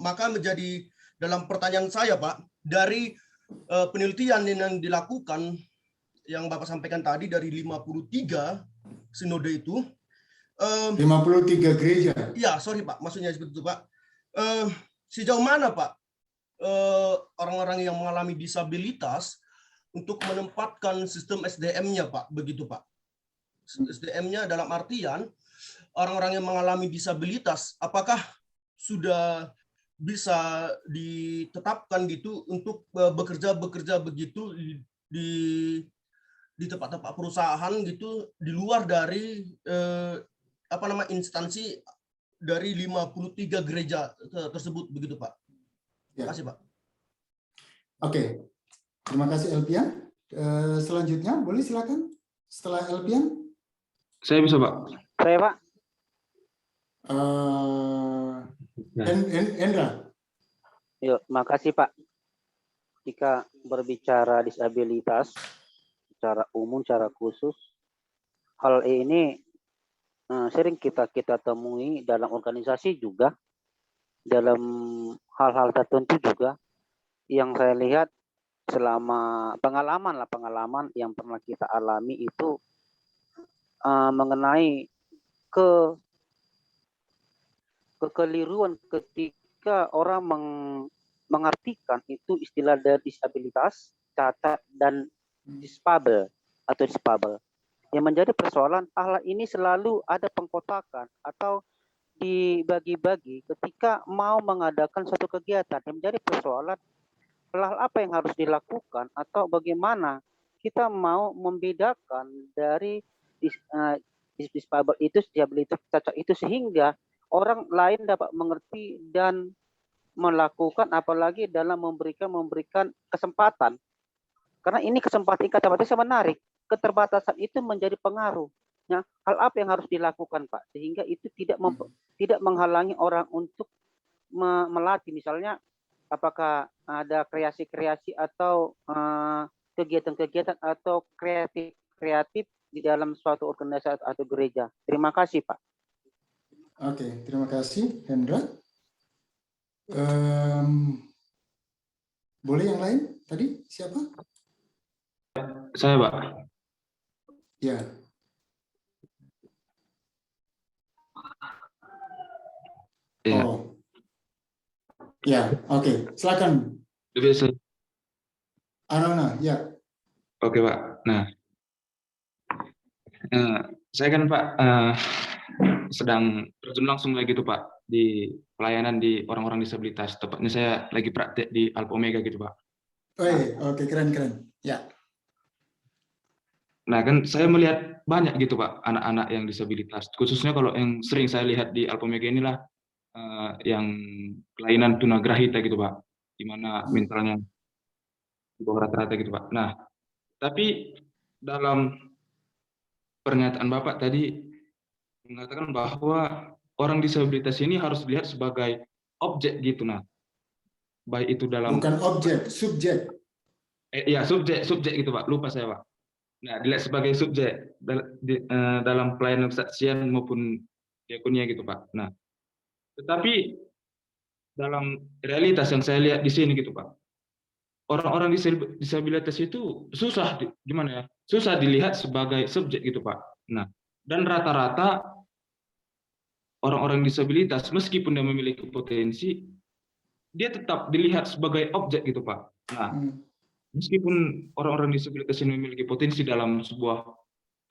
Maka menjadi dalam pertanyaan saya, Pak, dari penelitian yang dilakukan yang Bapak sampaikan tadi dari 53 sinode itu 53 gereja. Iya, sorry Pak, maksudnya seperti itu, Pak. Sejauh mana, Pak, orang-orang yang mengalami disabilitas untuk menempatkan sistem SDM-nya, Pak, begitu, Pak. SDM-nya dalam artian orang-orang yang mengalami disabilitas, apakah sudah bisa ditetapkan gitu untuk bekerja begitu di tempat-tempat perusahaan gitu di luar dari instansi dari 53 gereja tersebut begitu, Pak. Terima kasih, Pak. Oke. Terima kasih Elpian. Selanjutnya boleh silakan setelah Elpian. Saya bisa, Pak. Saya, Pak. Endra. Yuk, makasih Pak. Jika berbicara disabilitas secara umum, secara khusus, hal ini sering kita temui dalam organisasi juga, dalam hal-hal tertentu juga, yang saya lihat selama pengalaman yang pernah kita alami itu mengenai kekeliruan ketika orang mengartikan itu istilah dari disabilitas, cacat, dan disable atau disable. Yang menjadi persoalan hal ini selalu ada pengkotakan atau dibagi-bagi ketika mau mengadakan suatu kegiatan. Yang menjadi persoalan hal apa yang harus dilakukan atau bagaimana kita mau membedakan dari disable itu, disabilitas, cacat itu, sehingga orang lain dapat mengerti dan melakukan, apalagi dalam memberikan kesempatan. Karena ini kesempatan kata-kata saya menarik, keterbatasan itu menjadi pengaruh. Nah, hal apa yang harus dilakukan, Pak, sehingga itu tidak menghalangi orang untuk melatih, misalnya apakah ada kreasi-kreasi atau kegiatan-kegiatan atau kreatif di dalam suatu organisasi atau gereja. Terima kasih, Pak. Oke, terima kasih, Hendra. Boleh yang lain? Tadi siapa? Saya, Pak. Ya. Iya. Oh. Ya, oke. Silakan. Biasa. Arona, ya. Oke, Pak. Nah, saya kan, Pak, sedang terjun langsung lagi tuh, Pak, di pelayanan di orang-orang disabilitas. Tepatnya saya lagi praktek di Alpha Omega gitu, Pak. Oke, keren. Ya. Nah, kan saya melihat banyak gitu, Pak, anak-anak yang disabilitas. Khususnya kalau yang sering saya lihat di Alpha Omega inilah yang kelainan tunagrahita gitu, Pak, di mana mentalnya di bawah rata-rata gitu, Pak. Nah, tapi dalam pernyataan Bapak tadi mengatakan bahwa orang disabilitas ini harus dilihat sebagai objek gitu, nah, baik itu dalam Bukan objek, subjek. Ya subjek gitu, Pak. Lupa saya, Pak. Nah, dilihat sebagai subjek dalam pelayanan kesaksian maupun diakonia gitu, Pak. Nah, tetapi dalam realitas yang saya lihat di sini gitu, Pak, orang-orang disabilitas itu susah gimana ya? Susah dilihat sebagai subjek gitu, Pak. Nah, dan rata-rata orang-orang disabilitas meskipun dia memiliki potensi, dia tetap dilihat sebagai objek gitu, Pak. Nah, meskipun orang-orang disabilitas ini memiliki potensi dalam sebuah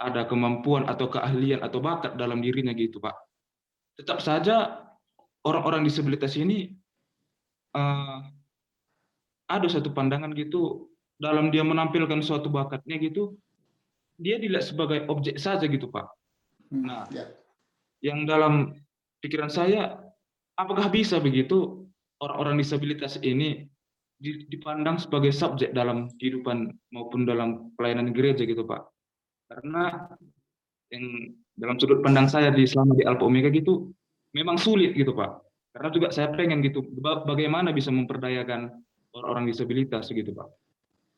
ada kemampuan atau keahlian atau bakat dalam dirinya gitu, Pak, tetap saja orang-orang disabilitas ini ada satu pandangan gitu dalam dia menampilkan suatu bakatnya gitu, dia dilihat sebagai objek saja gitu, Pak. Nah, yang dalam pikiran saya, apakah bisa begitu orang-orang disabilitas ini dipandang sebagai subjek dalam kehidupan maupun dalam pelayanan gereja gitu, Pak? Karena yang dalam sudut pandang saya selama di Alpha Omega gitu memang sulit gitu, Pak. Karena juga saya pengen gitu bagaimana bisa memperdayakan orang-orang disabilitas gitu, Pak.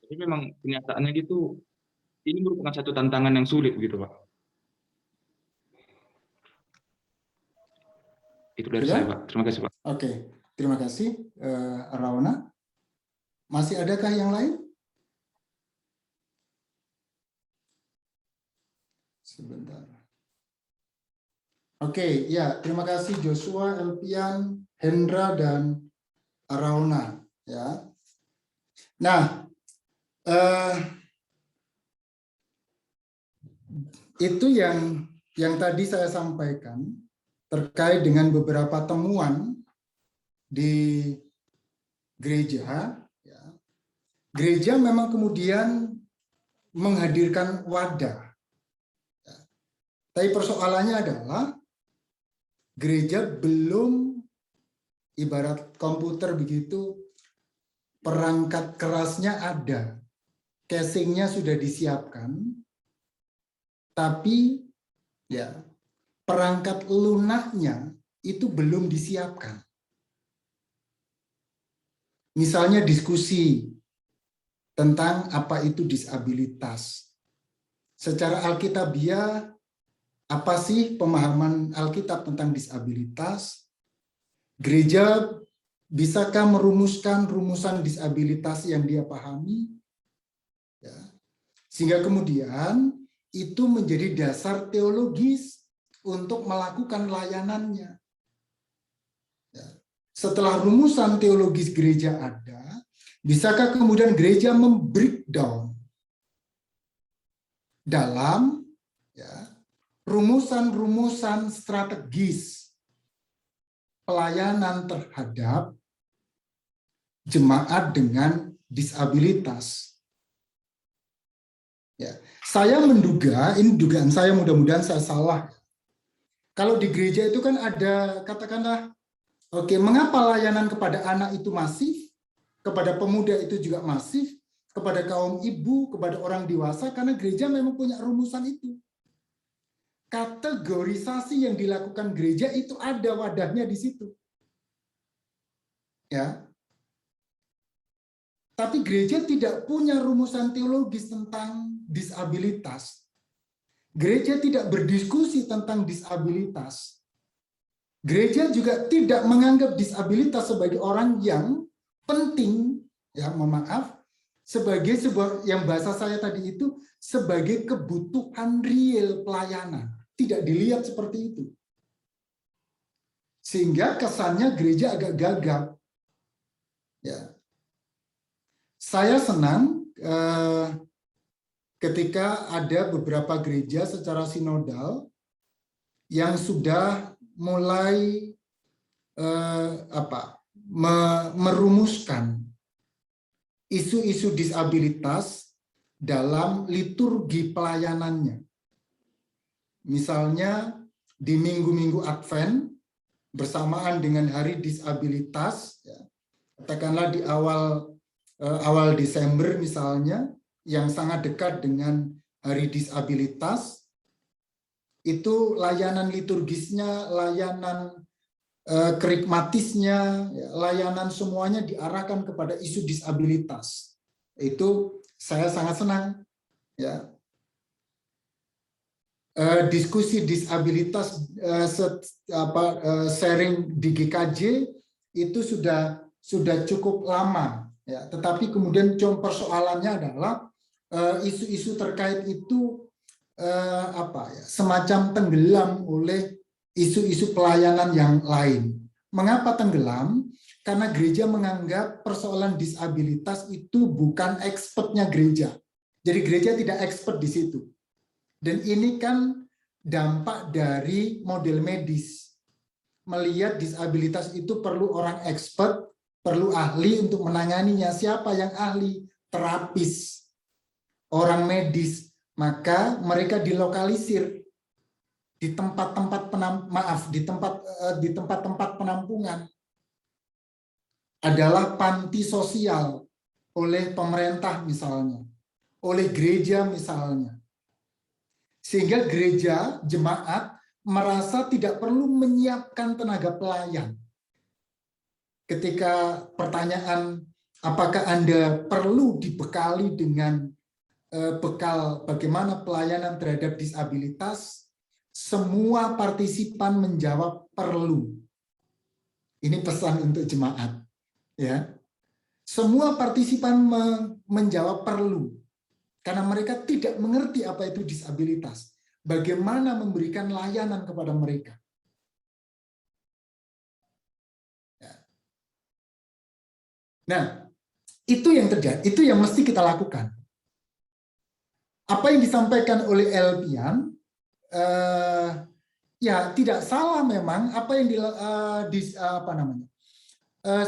Tapi memang kenyataannya gitu ini merupakan satu tantangan yang sulit gitu, Pak. Itu dari saya, Pak. Terima kasih, Pak. Oke, terima kasih, Rawana. Masih adakah yang lain? Sebentar. Oke, ya, terima kasih Joshua, Elpian, Hendra, dan Rauna. Ya. Nah, itu yang tadi saya sampaikan terkait dengan beberapa temuan di gereja. Ya. Gereja memang kemudian menghadirkan wadah. Ya. Tapi persoalannya adalah gereja belum ibarat komputer begitu, perangkat kerasnya ada, casingnya sudah disiapkan, tapi ya perangkat lunaknya itu belum disiapkan. Misalnya diskusi tentang apa itu disabilitas. Secara alkitabiah, apa sih pemahaman Alkitab tentang disabilitas? Gereja bisakah merumuskan rumusan disabilitas yang dia pahami? Ya. Sehingga kemudian itu menjadi dasar teologis untuk melakukan layanannya. Ya. Setelah rumusan teologis gereja ada, bisakah kemudian gereja membreakdown dalam rumusan-rumusan strategis pelayanan terhadap jemaat dengan disabilitas. Ya, saya menduga, ini dugaan saya, mudah-mudahan saya salah. Kalau di gereja itu kan ada, katakanlah, oke, mengapa layanan kepada anak itu masif, kepada pemuda itu juga masif, kepada kaum ibu, kepada orang dewasa, karena gereja memang punya rumusan itu. Kategorisasi yang dilakukan gereja itu ada wadahnya di situ. Ya. Tapi gereja tidak punya rumusan teologis tentang disabilitas. Gereja tidak berdiskusi tentang disabilitas. Gereja juga tidak menganggap disabilitas sebagai orang yang penting, ya mohon maaf, sebagai sebuah, yang bahasa saya tadi itu, sebagai kebutuhan real pelayanan. Tidak dilihat seperti itu. Sehingga kesannya gereja agak gagap. Ya. Saya senang ketika ada beberapa gereja secara sinodal yang sudah mulai merumuskan isu-isu disabilitas dalam liturgi pelayanannya. Misalnya di minggu-minggu Advent bersamaan dengan Hari Disabilitas, ya, katakanlah di awal Desember misalnya, yang sangat dekat dengan Hari Disabilitas, itu layanan liturgisnya, layanan kerikmatisnya, layanan semuanya diarahkan kepada isu disabilitas. Itu saya sangat senang. Ya. Diskusi disabilitas sharing di GKJ itu sudah cukup lama, ya. Tetapi kemudian persoalannya adalah isu-isu terkait itu semacam tenggelam oleh isu-isu pelayanan yang lain. Mengapa tenggelam? Karena gereja menganggap persoalan disabilitas itu bukan expertnya gereja. Jadi gereja tidak expert di situ. Dan ini kan dampak dari model medis. Melihat disabilitas itu perlu orang expert, perlu ahli untuk menanganinya. Siapa yang ahli? Terapis, orang medis. Maka mereka dilokalisir di tempat-tempat penampungan. Adalah panti sosial oleh pemerintah misalnya, oleh gereja misalnya. Sehingga gereja, jemaat merasa tidak perlu menyiapkan tenaga pelayan. Ketika pertanyaan, apakah Anda perlu dibekali dengan bekal bagaimana pelayanan terhadap disabilitas, semua partisipan menjawab perlu. Ini pesan untuk jemaat. Ya, semua partisipan menjawab perlu. Karena mereka tidak mengerti apa itu disabilitas. Bagaimana memberikan layanan kepada mereka. Nah, itu yang terjadi, itu yang mesti kita lakukan. Apa yang disampaikan oleh Elpian, ya tidak salah memang apa yang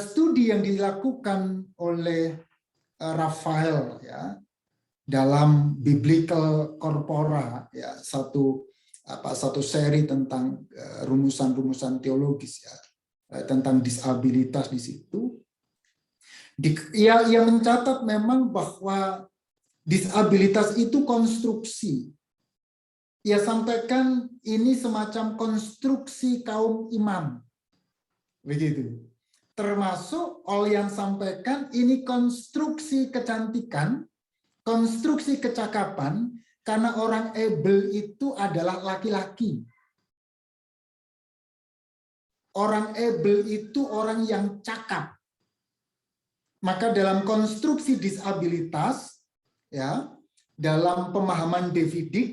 studi yang dilakukan oleh Raphael, ya, dalam Biblical Corpora, ya, satu seri tentang rumusan-rumusan teologis, ya, tentang disabilitas di situ. Ia mencatat memang bahwa disabilitas itu konstruksi. Ia sampaikan ini semacam konstruksi kaum imam. Begitu. Termasuk Olian sampaikan ini konstruksi kecantikan, konstruksi kecakapan, karena orang able itu adalah laki-laki. orang able itu orang yang cakap. Maka dalam konstruksi disabilitas, ya, dalam pemahaman David Dick,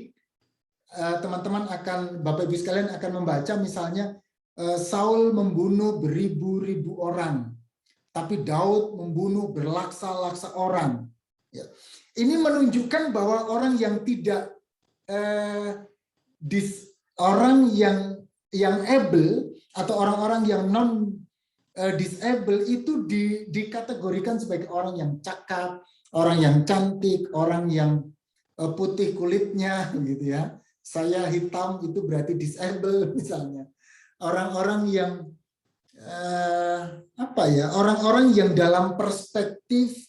teman-teman akan, Bapak Ibu sekalian akan membaca misalnya Saul membunuh beribu-ribu orang, tapi Daud membunuh berlaksa-laksa orang. Ya. Ini menunjukkan bahwa orang yang tidak orang yang able atau orang-orang yang non disable itu dikategorikan sebagai orang yang cakap, orang yang cantik, orang yang putih kulitnya, gitu ya. Saya hitam itu berarti disable misalnya. Orang-orang yang orang-orang yang dalam perspektif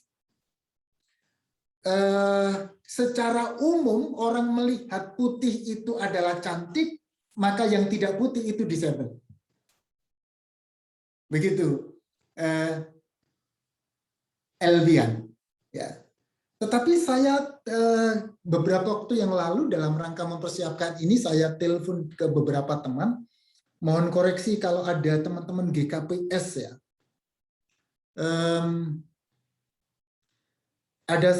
secara umum orang melihat putih itu adalah cantik, maka yang tidak putih itu disable. Begitu, Elvian. Ya. Tetapi saya beberapa waktu yang lalu dalam rangka mempersiapkan ini, saya telepon ke beberapa teman. Mohon koreksi kalau ada teman-teman GKPS ya. Ada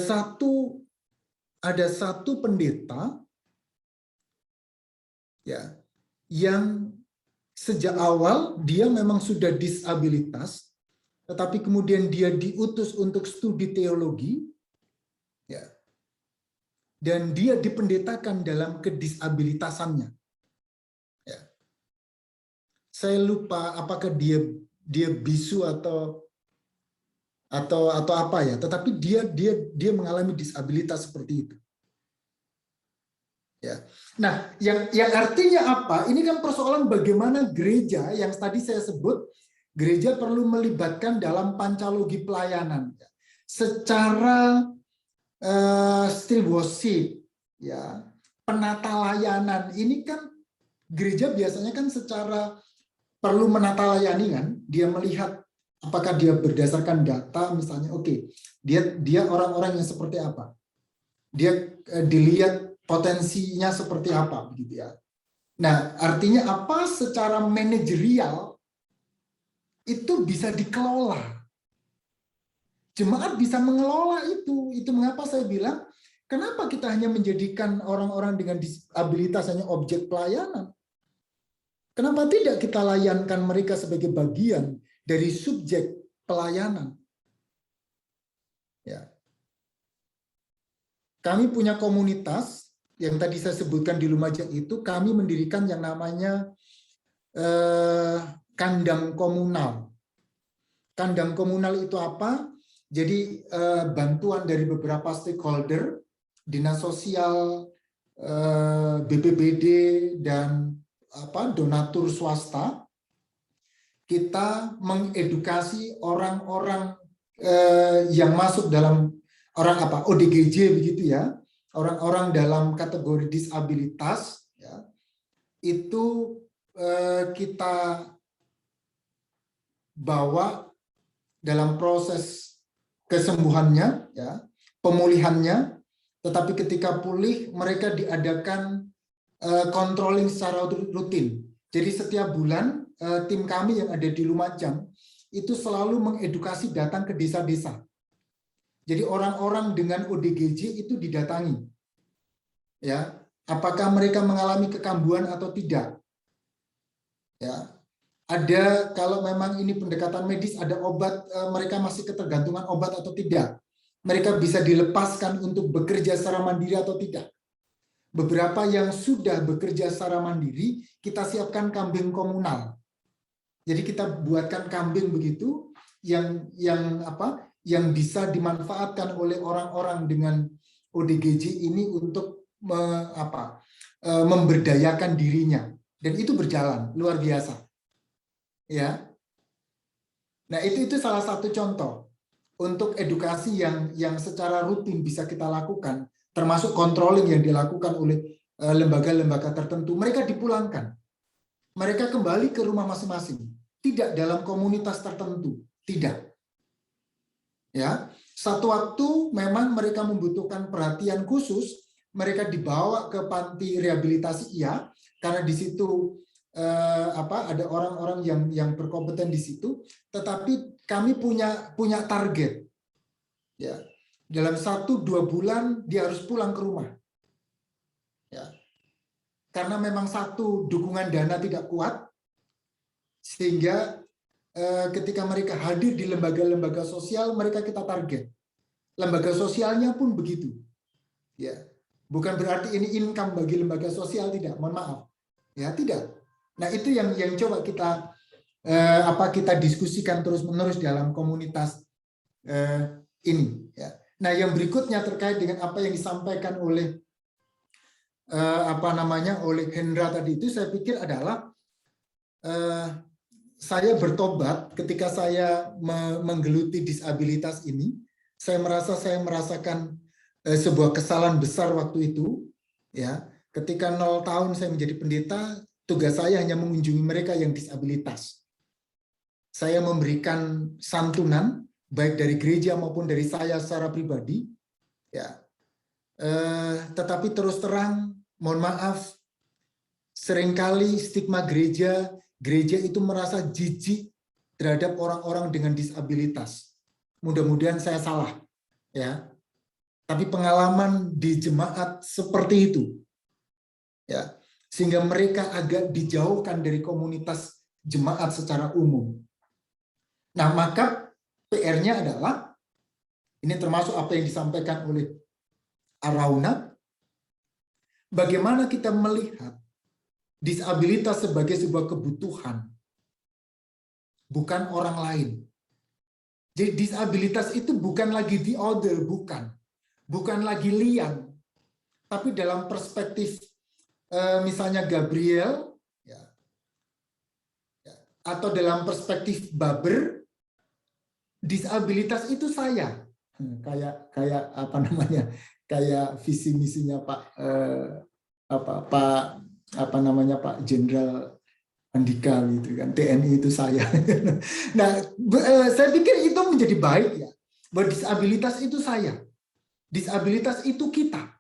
satu pendeta ya yang sejak awal dia memang sudah disabilitas, tetapi kemudian dia diutus untuk studi teologi, ya, dan dia dipendetakan dalam kedisabilitasannya. Ya. Saya lupa apakah dia bisu atau apa ya, tetapi dia mengalami disabilitas seperti itu. Ya. Nah, yang artinya apa? Ini kan persoalan bagaimana gereja yang tadi saya sebut, gereja perlu melibatkan dalam pancalogi pelayanan. Secara still worship, ya, penata layanan. Ini kan gereja biasanya kan secara perlu menata layani kan, dia melihat apakah dia berdasarkan data, misalnya, oke, dia orang-orang yang seperti apa, dia dilihat potensinya seperti apa, begitu ya. Nah, artinya apa? Secara manajerial itu bisa dikelola. Jemaat bisa mengelola itu. Itu mengapa saya bilang, kenapa kita hanya menjadikan orang-orang dengan disabilitas hanya objek pelayanan? Kenapa tidak kita layankan mereka sebagai bagian dari subjek pelayanan? Ya. Kami punya komunitas yang tadi saya sebutkan di Lumajang itu, kami mendirikan yang namanya kandang komunal. Kandang komunal itu apa? Jadi bantuan dari beberapa stakeholder, dinas sosial, BPBD, dan donatur swasta. Kita mengedukasi orang-orang yang masuk dalam ODGJ begitu ya. Orang-orang dalam kategori disabilitas, ya, itu kita bawa dalam proses kesembuhannya, ya, pemulihannya, tetapi ketika pulih mereka diadakan controlling secara rutin. Jadi setiap bulan tim kami yang ada di Lumajang itu selalu mengedukasi datang ke desa-desa. Jadi orang-orang dengan ODGJ itu didatangi, ya, apakah mereka mengalami kekambuhan atau tidak, ya, ada kalau memang ini pendekatan medis ada obat, mereka masih ketergantungan obat atau tidak, mereka bisa dilepaskan untuk bekerja secara mandiri atau tidak. Beberapa yang sudah bekerja secara mandiri kita siapkan kambing komunal. Jadi kita buatkan kambing begitu yang bisa dimanfaatkan oleh orang-orang dengan ODGJ ini untuk memberdayakan dirinya, dan itu berjalan luar biasa, ya. Nah itu salah satu contoh untuk edukasi yang secara rutin bisa kita lakukan, termasuk controlling yang dilakukan oleh lembaga-lembaga tertentu. Mereka dipulangkan, mereka kembali ke rumah masing-masing, tidak dalam komunitas tertentu, tidak. Ya, satu waktu memang mereka membutuhkan perhatian khusus, mereka dibawa ke panti rehabilitasi, iya, karena di situ ada orang-orang yang berkompeten di situ, tetapi kami punya target. Ya, dalam 1-2 bulan dia harus pulang ke rumah. Ya. Karena memang satu, dukungan dana tidak kuat, sehingga ketika mereka hadir di lembaga-lembaga sosial, mereka kita target. Lembaga sosialnya pun begitu. Ya, bukan berarti ini income bagi lembaga sosial, tidak. Mohon maaf. Ya, tidak. Nah, itu yang coba kita diskusikan terus-menerus dalam komunitas ini. Ya. Nah, yang berikutnya terkait dengan apa yang disampaikan oleh oleh Hendra tadi itu, saya pikir adalah saya bertobat ketika saya menggeluti disabilitas ini. Saya merasakan sebuah kesalahan besar waktu itu. Ya, ketika 0 tahun saya menjadi pendeta, tugas saya hanya mengunjungi mereka yang disabilitas. Saya memberikan santunan baik dari gereja maupun dari saya secara pribadi. Ya, tetapi terus terang, mohon maaf, seringkali stigma gereja itu merasa jijik terhadap orang-orang dengan disabilitas. Mudah-mudahan saya salah, ya. Tapi pengalaman di jemaat seperti itu, ya, sehingga mereka agak dijauhkan dari komunitas jemaat secara umum. Nah, maka PR-nya adalah, ini termasuk apa yang disampaikan oleh Arauna, bagaimana kita melihat disabilitas sebagai sebuah kebutuhan, bukan orang lain. Jadi disabilitas itu bukan lagi the other, bukan lagi liang, tapi dalam perspektif misalnya Gabriel, ya, atau dalam perspektif Baber, disabilitas itu saya. Kayak visi misinya Pak Jenderal Andika gitu kan, TNI itu saya. Nah, saya pikir itu menjadi baik ya, bahwa disabilitas itu saya, disabilitas itu kita.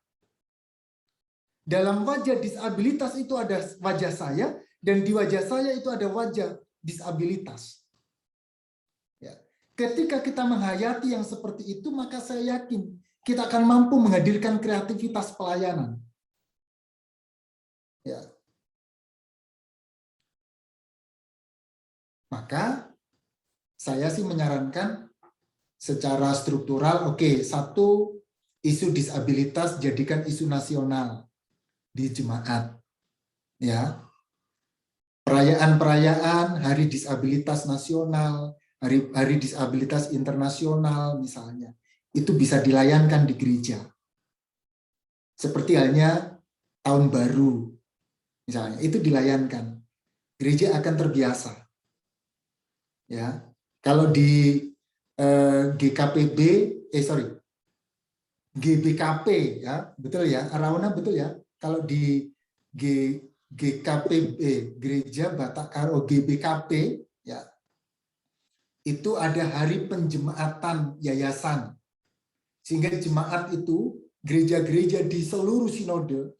Dalam wajah disabilitas itu ada wajah saya, dan di wajah saya itu ada wajah disabilitas. Ya. Ketika kita menghayati yang seperti itu, maka saya yakin kita akan mampu menghadirkan kreativitas pelayanan. Ya. Maka saya sih menyarankan secara struktural, oke, satu, isu disabilitas jadikan isu nasional di jemaat. Ya. Perayaan-perayaan Hari Disabilitas Nasional, Hari Disabilitas Internasional misalnya, itu bisa dilayankan di gereja. Seperti halnya Tahun Baru misalnya, itu dilayankan. Gereja akan terbiasa. Ya, kalau di GBKP ya, betul ya, Arauna betul ya. Kalau di GKPB, Gereja Batak Karo, GBKP ya, itu ada hari penjemaatan yayasan, sehingga jemaat itu, gereja-gereja di seluruh sinode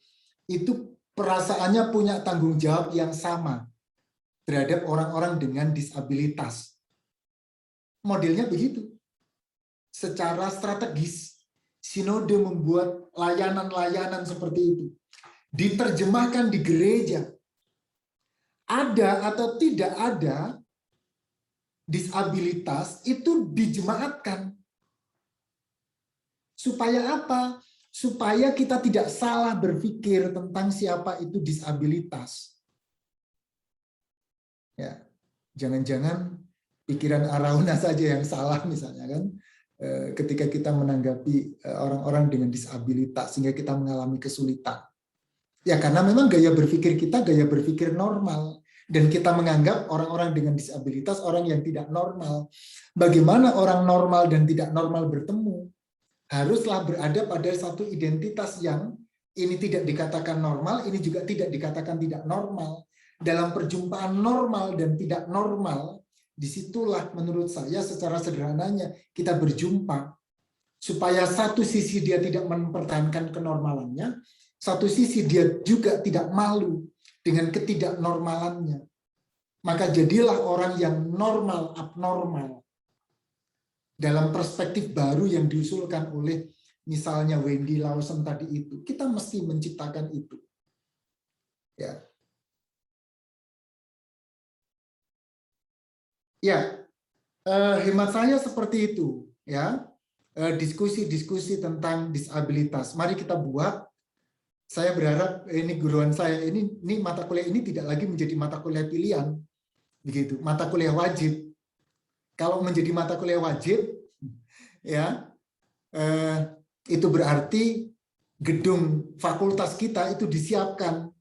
itu perasaannya punya tanggung jawab yang sama terhadap orang-orang dengan disabilitas. Modelnya begitu. Secara strategis, sinode membuat layanan-layanan seperti itu. Diterjemahkan di gereja. Ada atau tidak ada disabilitas itu dijemaatkan. Supaya apa? Supaya kita tidak salah berpikir tentang siapa itu disabilitas. Ya, jangan-jangan pikiran Arauna saja yang salah misalnya kan, ketika kita menanggapi orang-orang dengan disabilitas sehingga kita mengalami kesulitan. Ya karena memang gaya berpikir kita gaya berpikir normal, dan kita menganggap orang-orang dengan disabilitas orang yang tidak normal. Bagaimana orang normal dan tidak normal bertemu? Haruslah berada pada satu identitas yang ini tidak dikatakan normal, ini juga tidak dikatakan tidak normal. Dalam perjumpaan normal dan tidak normal, disitulah menurut saya secara sederhananya kita berjumpa. Supaya satu sisi dia tidak mempertahankan kenormalannya, satu sisi dia juga tidak malu dengan ketidaknormalannya. Maka jadilah orang yang normal abnormal dalam perspektif baru yang diusulkan oleh misalnya Wendy Lawson tadi itu. Kita mesti menciptakan itu. Ya. Ya, hemat saya seperti itu, ya. Diskusi-diskusi tentang disabilitas. Mari kita buat. Saya berharap ini guruan saya ini mata kuliah ini tidak lagi menjadi mata kuliah pilihan, begitu. Mata kuliah wajib. Kalau menjadi mata kuliah wajib, ya, itu berarti gedung fakultas kita itu disiapkan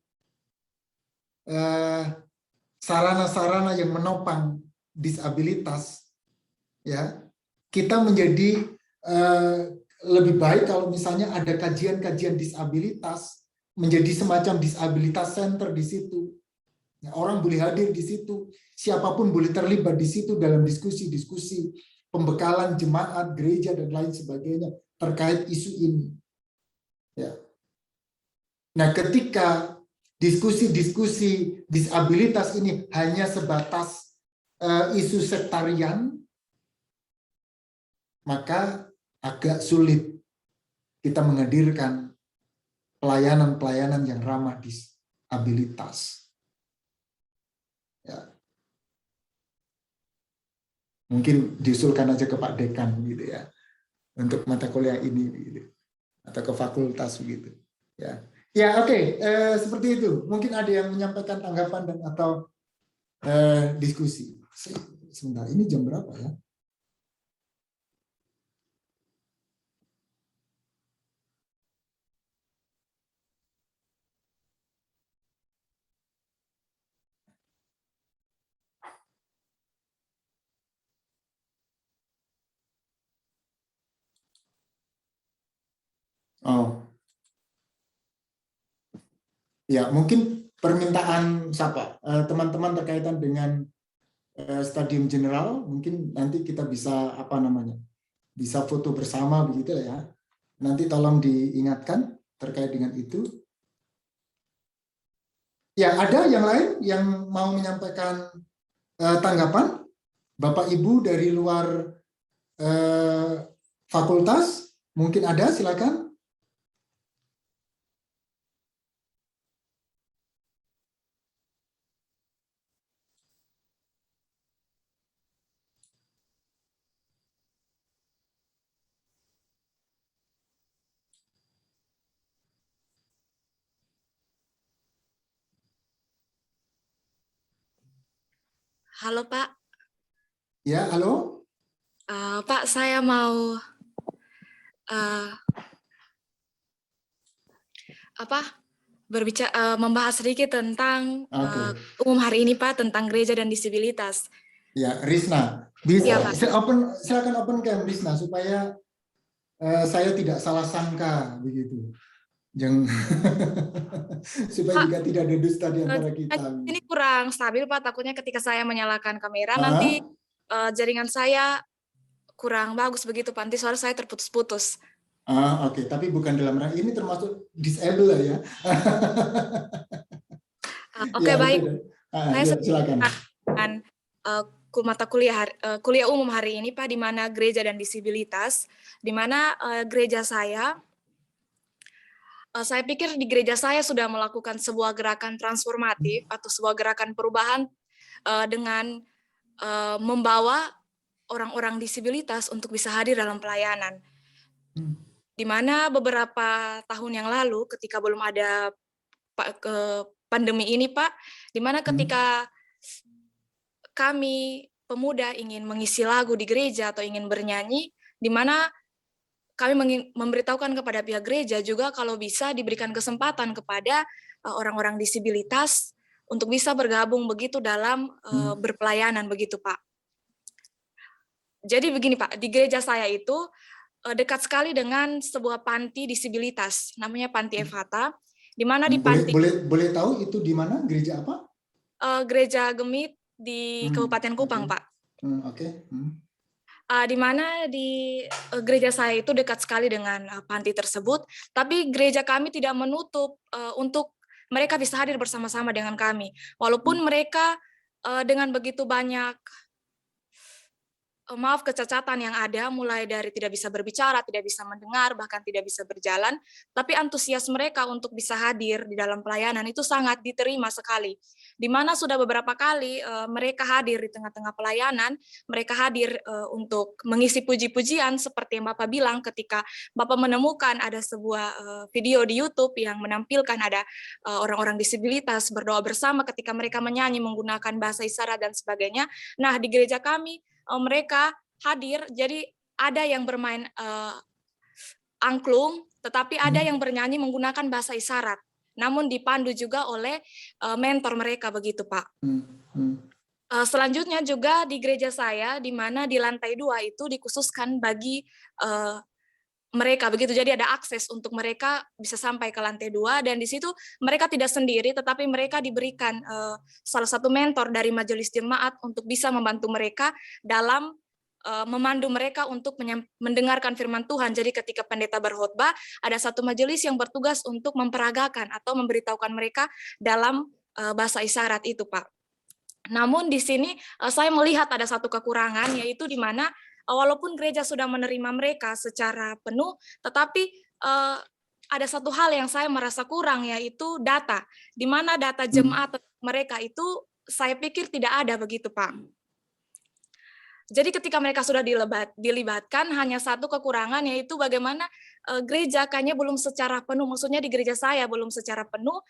sarana-sarana yang menopang disabilitas, ya. Kita menjadi lebih baik kalau misalnya ada kajian-kajian disabilitas, menjadi semacam disabilitas center di situ. Ya, orang boleh hadir di situ, siapapun boleh terlibat di situ dalam diskusi-diskusi pembekalan jemaat, gereja dan lain sebagainya terkait isu ini. Ya. Nah, ketika diskusi-diskusi disabilitas ini hanya sebatas isu sektarian, maka agak sulit kita menghadirkan pelayanan-pelayanan yang ramah disabilitas. Ya. Mungkin diusulkan aja ke Pak Dekan gitu ya, untuk mata kuliah ini gitu, atau ke fakultas begitu. Ya, ya oke. Seperti itu. Mungkin ada yang menyampaikan tanggapan dan atau diskusi. Sebentar, ini jam berapa ya? Oh, ya mungkin permintaan siapa teman-teman terkaitan dengan Stadium General, mungkin nanti kita bisa apa namanya, bisa foto bersama begitu ya. Nanti tolong diingatkan terkait dengan itu. Ya, ada yang lain yang mau menyampaikan tanggapan, Bapak Ibu dari luar fakultas, mungkin ada, silakan. Halo Pak. Ya, halo. Pak, saya mau membahas sedikit tentang umum hari ini Pak, tentang gereja dan disabilitas. Ya, Risna, bisa Ya, silakan open cam Risna supaya saya tidak salah sangka begitu. Jangan supaya juga tidak ada dusta di antara kita. Ini kurang stabil Pak, takutnya ketika saya menyalakan kamera nanti jaringan saya kurang bagus begitu Pak, nanti suara saya terputus-putus. Oke. Tapi bukan dalam rangka ini, termasuk disable lah ya. Oke, ya, baik. Saya silakan. Mata kuliah umum hari ini Pak, di mana gereja dan disabilitas, di mana gereja saya pikir di gereja saya sudah melakukan sebuah gerakan transformatif atau sebuah gerakan perubahan dengan membawa orang-orang disabilitas untuk bisa hadir dalam pelayanan. Di mana beberapa tahun yang lalu ketika belum ada pandemi ini Pak, di mana ketika kami pemuda ingin mengisi lagu di gereja atau ingin bernyanyi, di mana kami memberitahukan kepada pihak gereja juga kalau bisa diberikan kesempatan kepada orang-orang disabilitas untuk bisa bergabung begitu dalam berpelayanan begitu Pak. Jadi begini Pak, di gereja saya itu dekat sekali dengan sebuah panti disabilitas, namanya Panti Evata, di mana di panti boleh tahu itu di mana, gereja apa? Gereja Gemit di Kabupaten Kupang, Pak. Di mana di gereja saya itu dekat sekali dengan panti tersebut, tapi gereja kami tidak menutup untuk mereka bisa hadir bersama-sama dengan kami. Walaupun mereka dengan begitu banyak kecacatan yang ada, mulai dari tidak bisa berbicara, tidak bisa mendengar, bahkan tidak bisa berjalan, tapi antusias mereka untuk bisa hadir di dalam pelayanan itu sangat diterima sekali. Di mana sudah beberapa kali mereka hadir di tengah-tengah pelayanan, mereka hadir untuk mengisi puji-pujian seperti yang Bapak bilang ketika Bapak menemukan ada sebuah video di YouTube yang menampilkan ada orang-orang disabilitas berdoa bersama ketika mereka menyanyi menggunakan bahasa isyarat dan sebagainya. Nah, di gereja kami mereka hadir, jadi ada yang bermain angklung, tetapi ada yang bernyanyi menggunakan bahasa isyarat, namun dipandu juga oleh mentor mereka, begitu Pak. Selanjutnya juga di gereja saya, di mana di lantai 2 itu dikhususkan bagi mereka, begitu. Jadi ada akses untuk mereka bisa sampai ke lantai 2, dan di situ mereka tidak sendiri, tetapi mereka diberikan salah satu mentor dari majelis jemaat untuk bisa membantu mereka dalam memandu mereka untuk mendengarkan firman Tuhan. Jadi ketika pendeta berkhotbah, ada satu majelis yang bertugas untuk memperagakan atau memberitahukan mereka dalam bahasa isyarat itu, Pak. Namun di sini saya melihat ada satu kekurangan, yaitu di mana walaupun gereja sudah menerima mereka secara penuh, tetapi ada satu hal yang saya merasa kurang, yaitu data. Di mana data jemaat mereka itu saya pikir tidak ada, begitu Pak. Jadi ketika mereka sudah dilibatkan, hanya satu kekurangan, yaitu bagaimana gereja kayaknya belum secara penuh, maksudnya di gereja saya belum secara penuh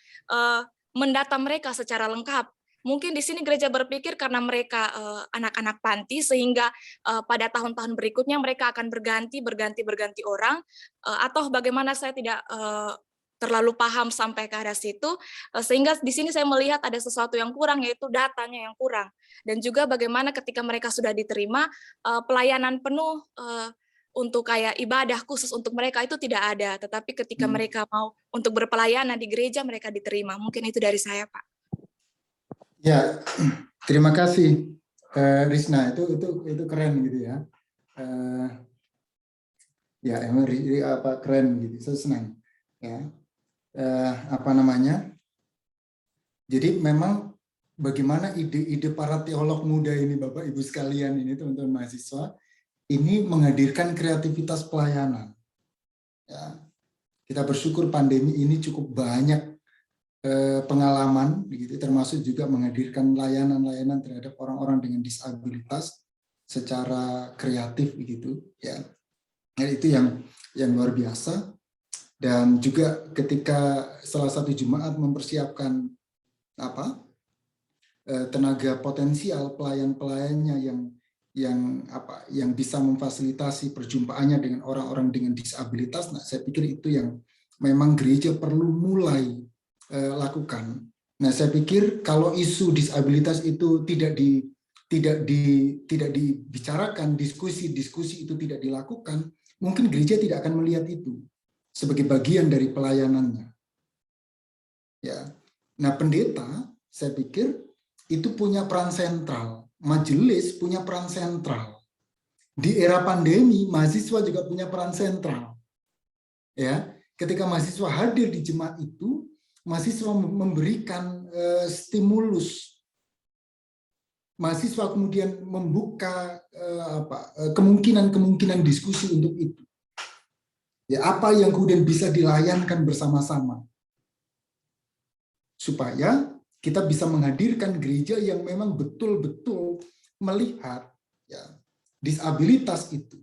mendata mereka secara lengkap. Mungkin di sini gereja berpikir karena mereka anak-anak panti, sehingga pada tahun-tahun berikutnya mereka akan berganti orang, atau bagaimana saya tidak terlalu paham sampai ke arah situ, sehingga di sini saya melihat ada sesuatu yang kurang, yaitu datanya yang kurang. Dan juga bagaimana ketika mereka sudah diterima, pelayanan penuh untuk kayak ibadah khusus untuk mereka itu tidak ada, tetapi ketika mereka mau untuk berpelayanan di gereja, mereka diterima. Mungkin itu dari saya, Pak. Ya, terima kasih Risna, itu keren gitu ya. Ya emang keren gitu, saya senang ya. Jadi memang bagaimana ide-ide para teolog muda ini, Bapak Ibu sekalian ini, teman-teman mahasiswa, ini menghadirkan kreativitas pelayanan. Ya, kita bersyukur pandemi ini cukup banyak pengalaman, begitu, termasuk juga menghadirkan layanan-layanan terhadap orang-orang dengan disabilitas secara kreatif, begitu ya. Nah, itu yang luar biasa. Dan juga ketika salah satu jemaat mempersiapkan tenaga potensial pelayan-pelayannya yang bisa memfasilitasi perjumpaannya dengan orang-orang dengan disabilitas, nah saya pikir itu yang memang gereja perlu mulai lakukan. Nah, saya pikir kalau isu disabilitas itu tidak dibicarakan, diskusi itu tidak dilakukan, mungkin gereja tidak akan melihat itu sebagai bagian dari pelayanannya. Ya. Nah, pendeta saya pikir itu punya peran sentral, majelis punya peran sentral. Di era pandemi, mahasiswa juga punya peran sentral. Ya, ketika mahasiswa hadir di jemaat itu, mahasiswa memberikan stimulus. Mahasiswa kemudian membuka kemungkinan-kemungkinan diskusi untuk itu. Ya, apa yang kemudian bisa dilayankan bersama-sama. Supaya kita bisa menghadirkan gereja yang memang betul-betul melihat ya, disabilitas itu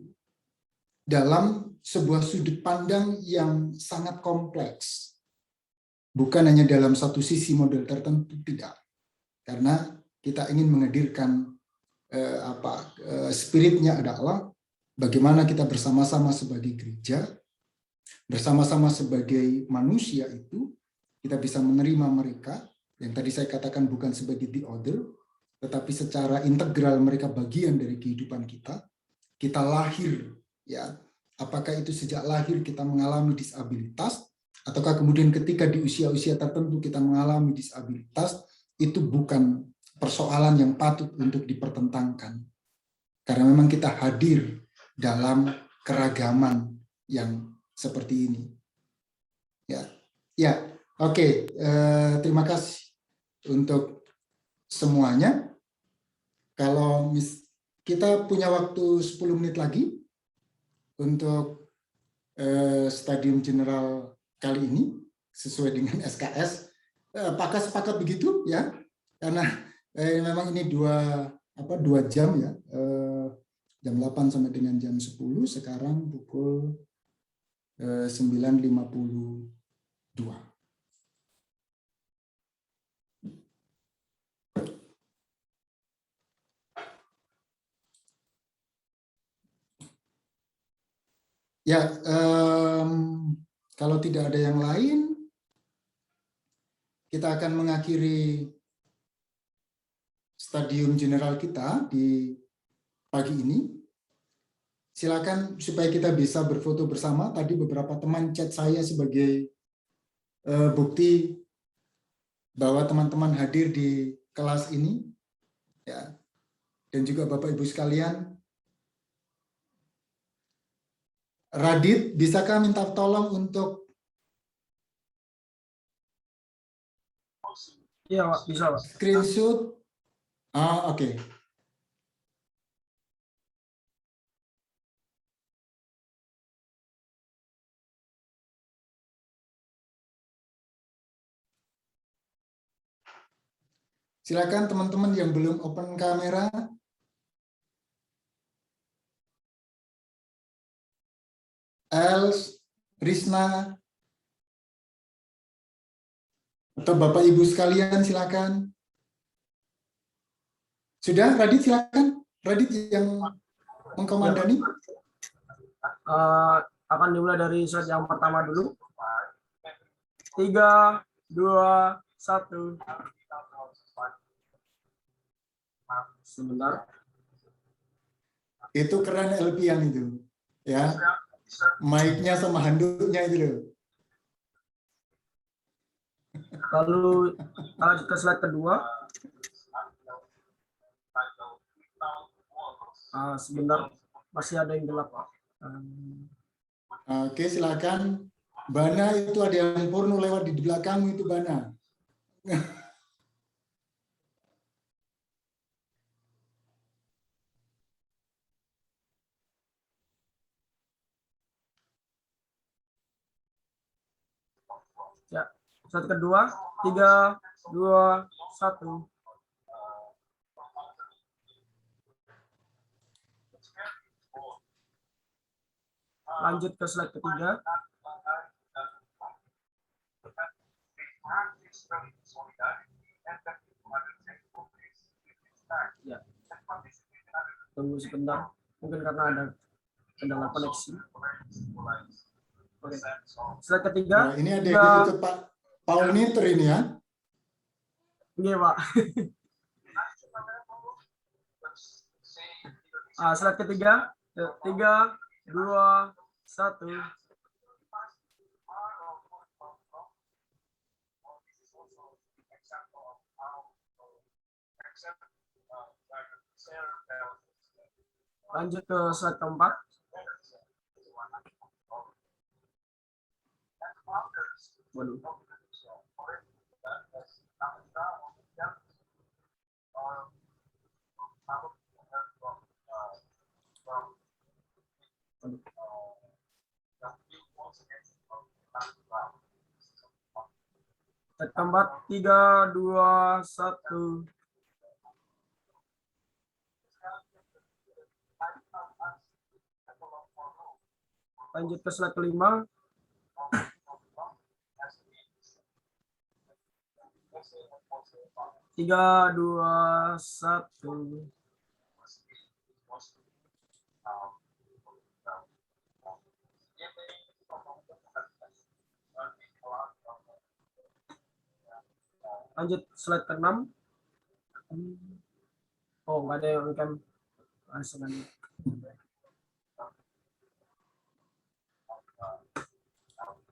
dalam sebuah sudut pandang yang sangat kompleks. Bukan hanya dalam satu sisi model tertentu, tidak. Karena kita ingin menghadirkan spiritnya adalah bagaimana kita bersama-sama sebagai gereja, bersama-sama sebagai manusia itu, kita bisa menerima mereka, yang tadi saya katakan bukan sebagai the other, tetapi secara integral mereka bagian dari kehidupan kita. Kita lahir, ya, apakah itu sejak lahir kita mengalami disabilitas, ataukah kemudian ketika di usia-usia tertentu kita mengalami disabilitas, itu bukan persoalan yang patut untuk dipertentangkan. Karena memang kita hadir dalam keragaman yang seperti ini. Ya, Oke, terima kasih untuk semuanya. Kalau kita punya waktu 10 menit lagi untuk Stadium General kali ini sesuai dengan SKS. Apakah sepakat begitu ya? Karena memang ini 2 jam ya. Jam 8 sampai dengan jam 10, sekarang pukul 9.52. Ya, kalau tidak ada yang lain, kita akan mengakhiri Stadium General kita di pagi ini. Silakan supaya kita bisa berfoto bersama. Tadi beberapa teman chat saya sebagai bukti bahwa teman-teman hadir di kelas ini, ya, dan juga Bapak Ibu sekalian. Radit, bisakah minta tolong untuk bisa, Pak. screenshot? Oke. Silakan teman-teman yang belum open kamera. Els, Risna, atau Bapak Ibu sekalian silakan. Sudah, Radit silakan. Radit yang mengkomandani. Akan dimulai dari slide yang pertama dulu. 3, 2, 1. Sebentar. Itu keren Elpian itu. Ya. Mic-nya sama handuknya itu loh. Lalu lanjut ke slide kedua. Sebentar, masih ada yang gelap, Pak. Oke, silakan. Bana, itu ada yang porno lewat di belakangmu itu, Bana. Ya, slide kedua. 3, 2, 1. Lanjut ke slide ketiga. Ya. Tunggu sebentar, mungkin karena ada kendala koneksi. Oke. Slide ketiga. Nah, ini ada yang ikut Pak Paul Niter ini ya. Iya, Pak. Slide ketiga. 3, 2, 1. Lanjut ke slide keempat. Waduh. Slide keempat. 3, 2, 1. Lanjut ke slide kelima. Tiga, 2, 1. Lanjut slide ke-6. Oh, nggak ada yang on-cam.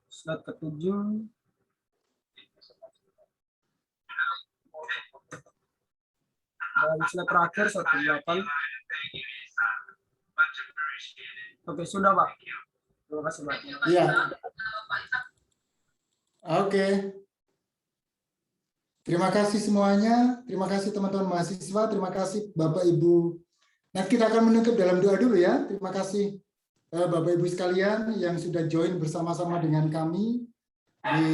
Slide ke-7. Dan slide terakhir, slide ke-8. Oke, sudah, Pak. Terima kasih, Pak. Iya. Oke. Terima kasih semuanya. Terima kasih teman-teman mahasiswa. Terima kasih Bapak Ibu. Nah, kita akan menutup dalam doa dulu ya. Terima kasih Bapak Ibu sekalian yang sudah join bersama-sama dengan kami di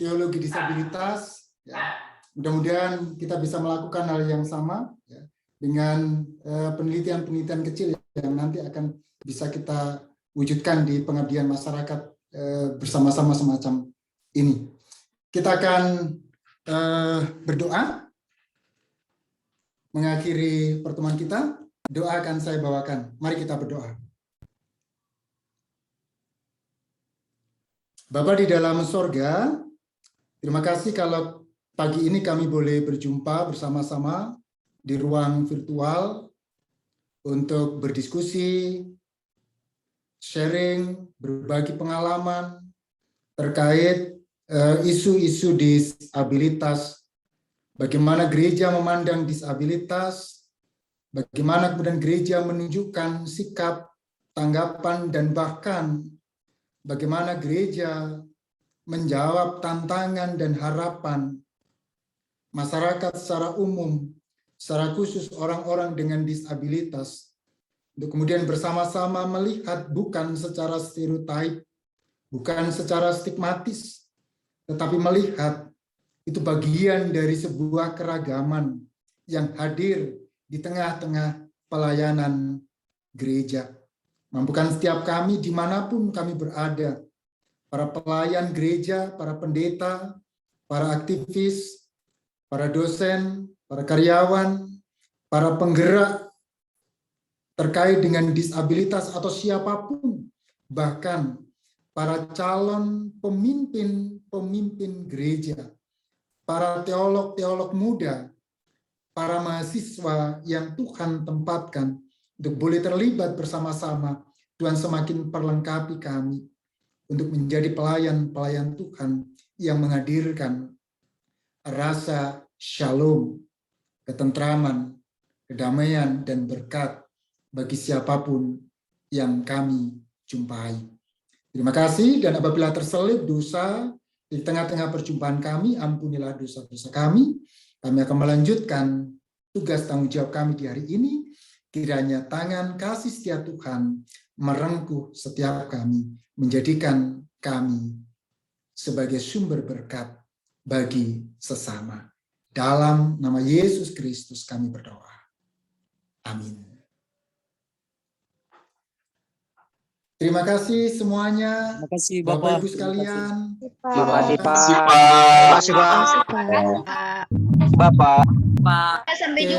Teologi Disabilitas. Ya. Mudah-mudahan kita bisa melakukan hal yang sama ya, dengan penelitian-penelitian kecil yang nanti akan bisa kita wujudkan di pengabdian masyarakat bersama-sama semacam ini. Kita akan berdoa mengakhiri pertemuan kita. Doa akan saya bawakan. Mari kita berdoa. Bapa di dalam sorga, terima kasih kalau pagi ini kami boleh berjumpa bersama-sama di ruang virtual untuk berdiskusi, sharing, berbagi pengalaman terkait isu-isu disabilitas, bagaimana gereja memandang disabilitas, bagaimana kemudian gereja menunjukkan sikap, tanggapan, dan bahkan bagaimana gereja menjawab tantangan dan harapan masyarakat secara umum, secara khusus orang-orang dengan disabilitas, untuk kemudian bersama-sama melihat bukan secara stereotip, bukan secara stigmatis, tetapi melihat itu bagian dari sebuah keragaman yang hadir di tengah-tengah pelayanan gereja. Mampukan setiap kami dimanapun kami berada, para pelayan gereja, para pendeta, para aktivis, para dosen, para karyawan, para penggerak terkait dengan disabilitas atau siapapun, bahkan para calon pemimpin gereja, para teolog muda, para mahasiswa yang Tuhan tempatkan untuk boleh terlibat bersama-sama. Tuhan semakin perlengkapi kami untuk menjadi pelayan-pelayan Tuhan yang menghadirkan rasa shalom, ketentraman, kedamaian, dan berkat bagi siapapun yang kami jumpai. Terima kasih, dan apabila terselip dosa di tengah-tengah perjumpaan kami, ampunilah dosa-dosa kami. Kami akan melanjutkan tugas tanggung jawab kami di hari ini. Kiranya tangan kasih setia Tuhan merengkuh setiap kami, menjadikan kami sebagai sumber berkat bagi sesama. Dalam nama Yesus Kristus kami berdoa. Amin. Terima kasih semuanya. Terima kasih Bapak Bapak. Ibu sekalian. Terima kasih, Pak. Terima kasih, Pak. Bapak. Sampai jumpa.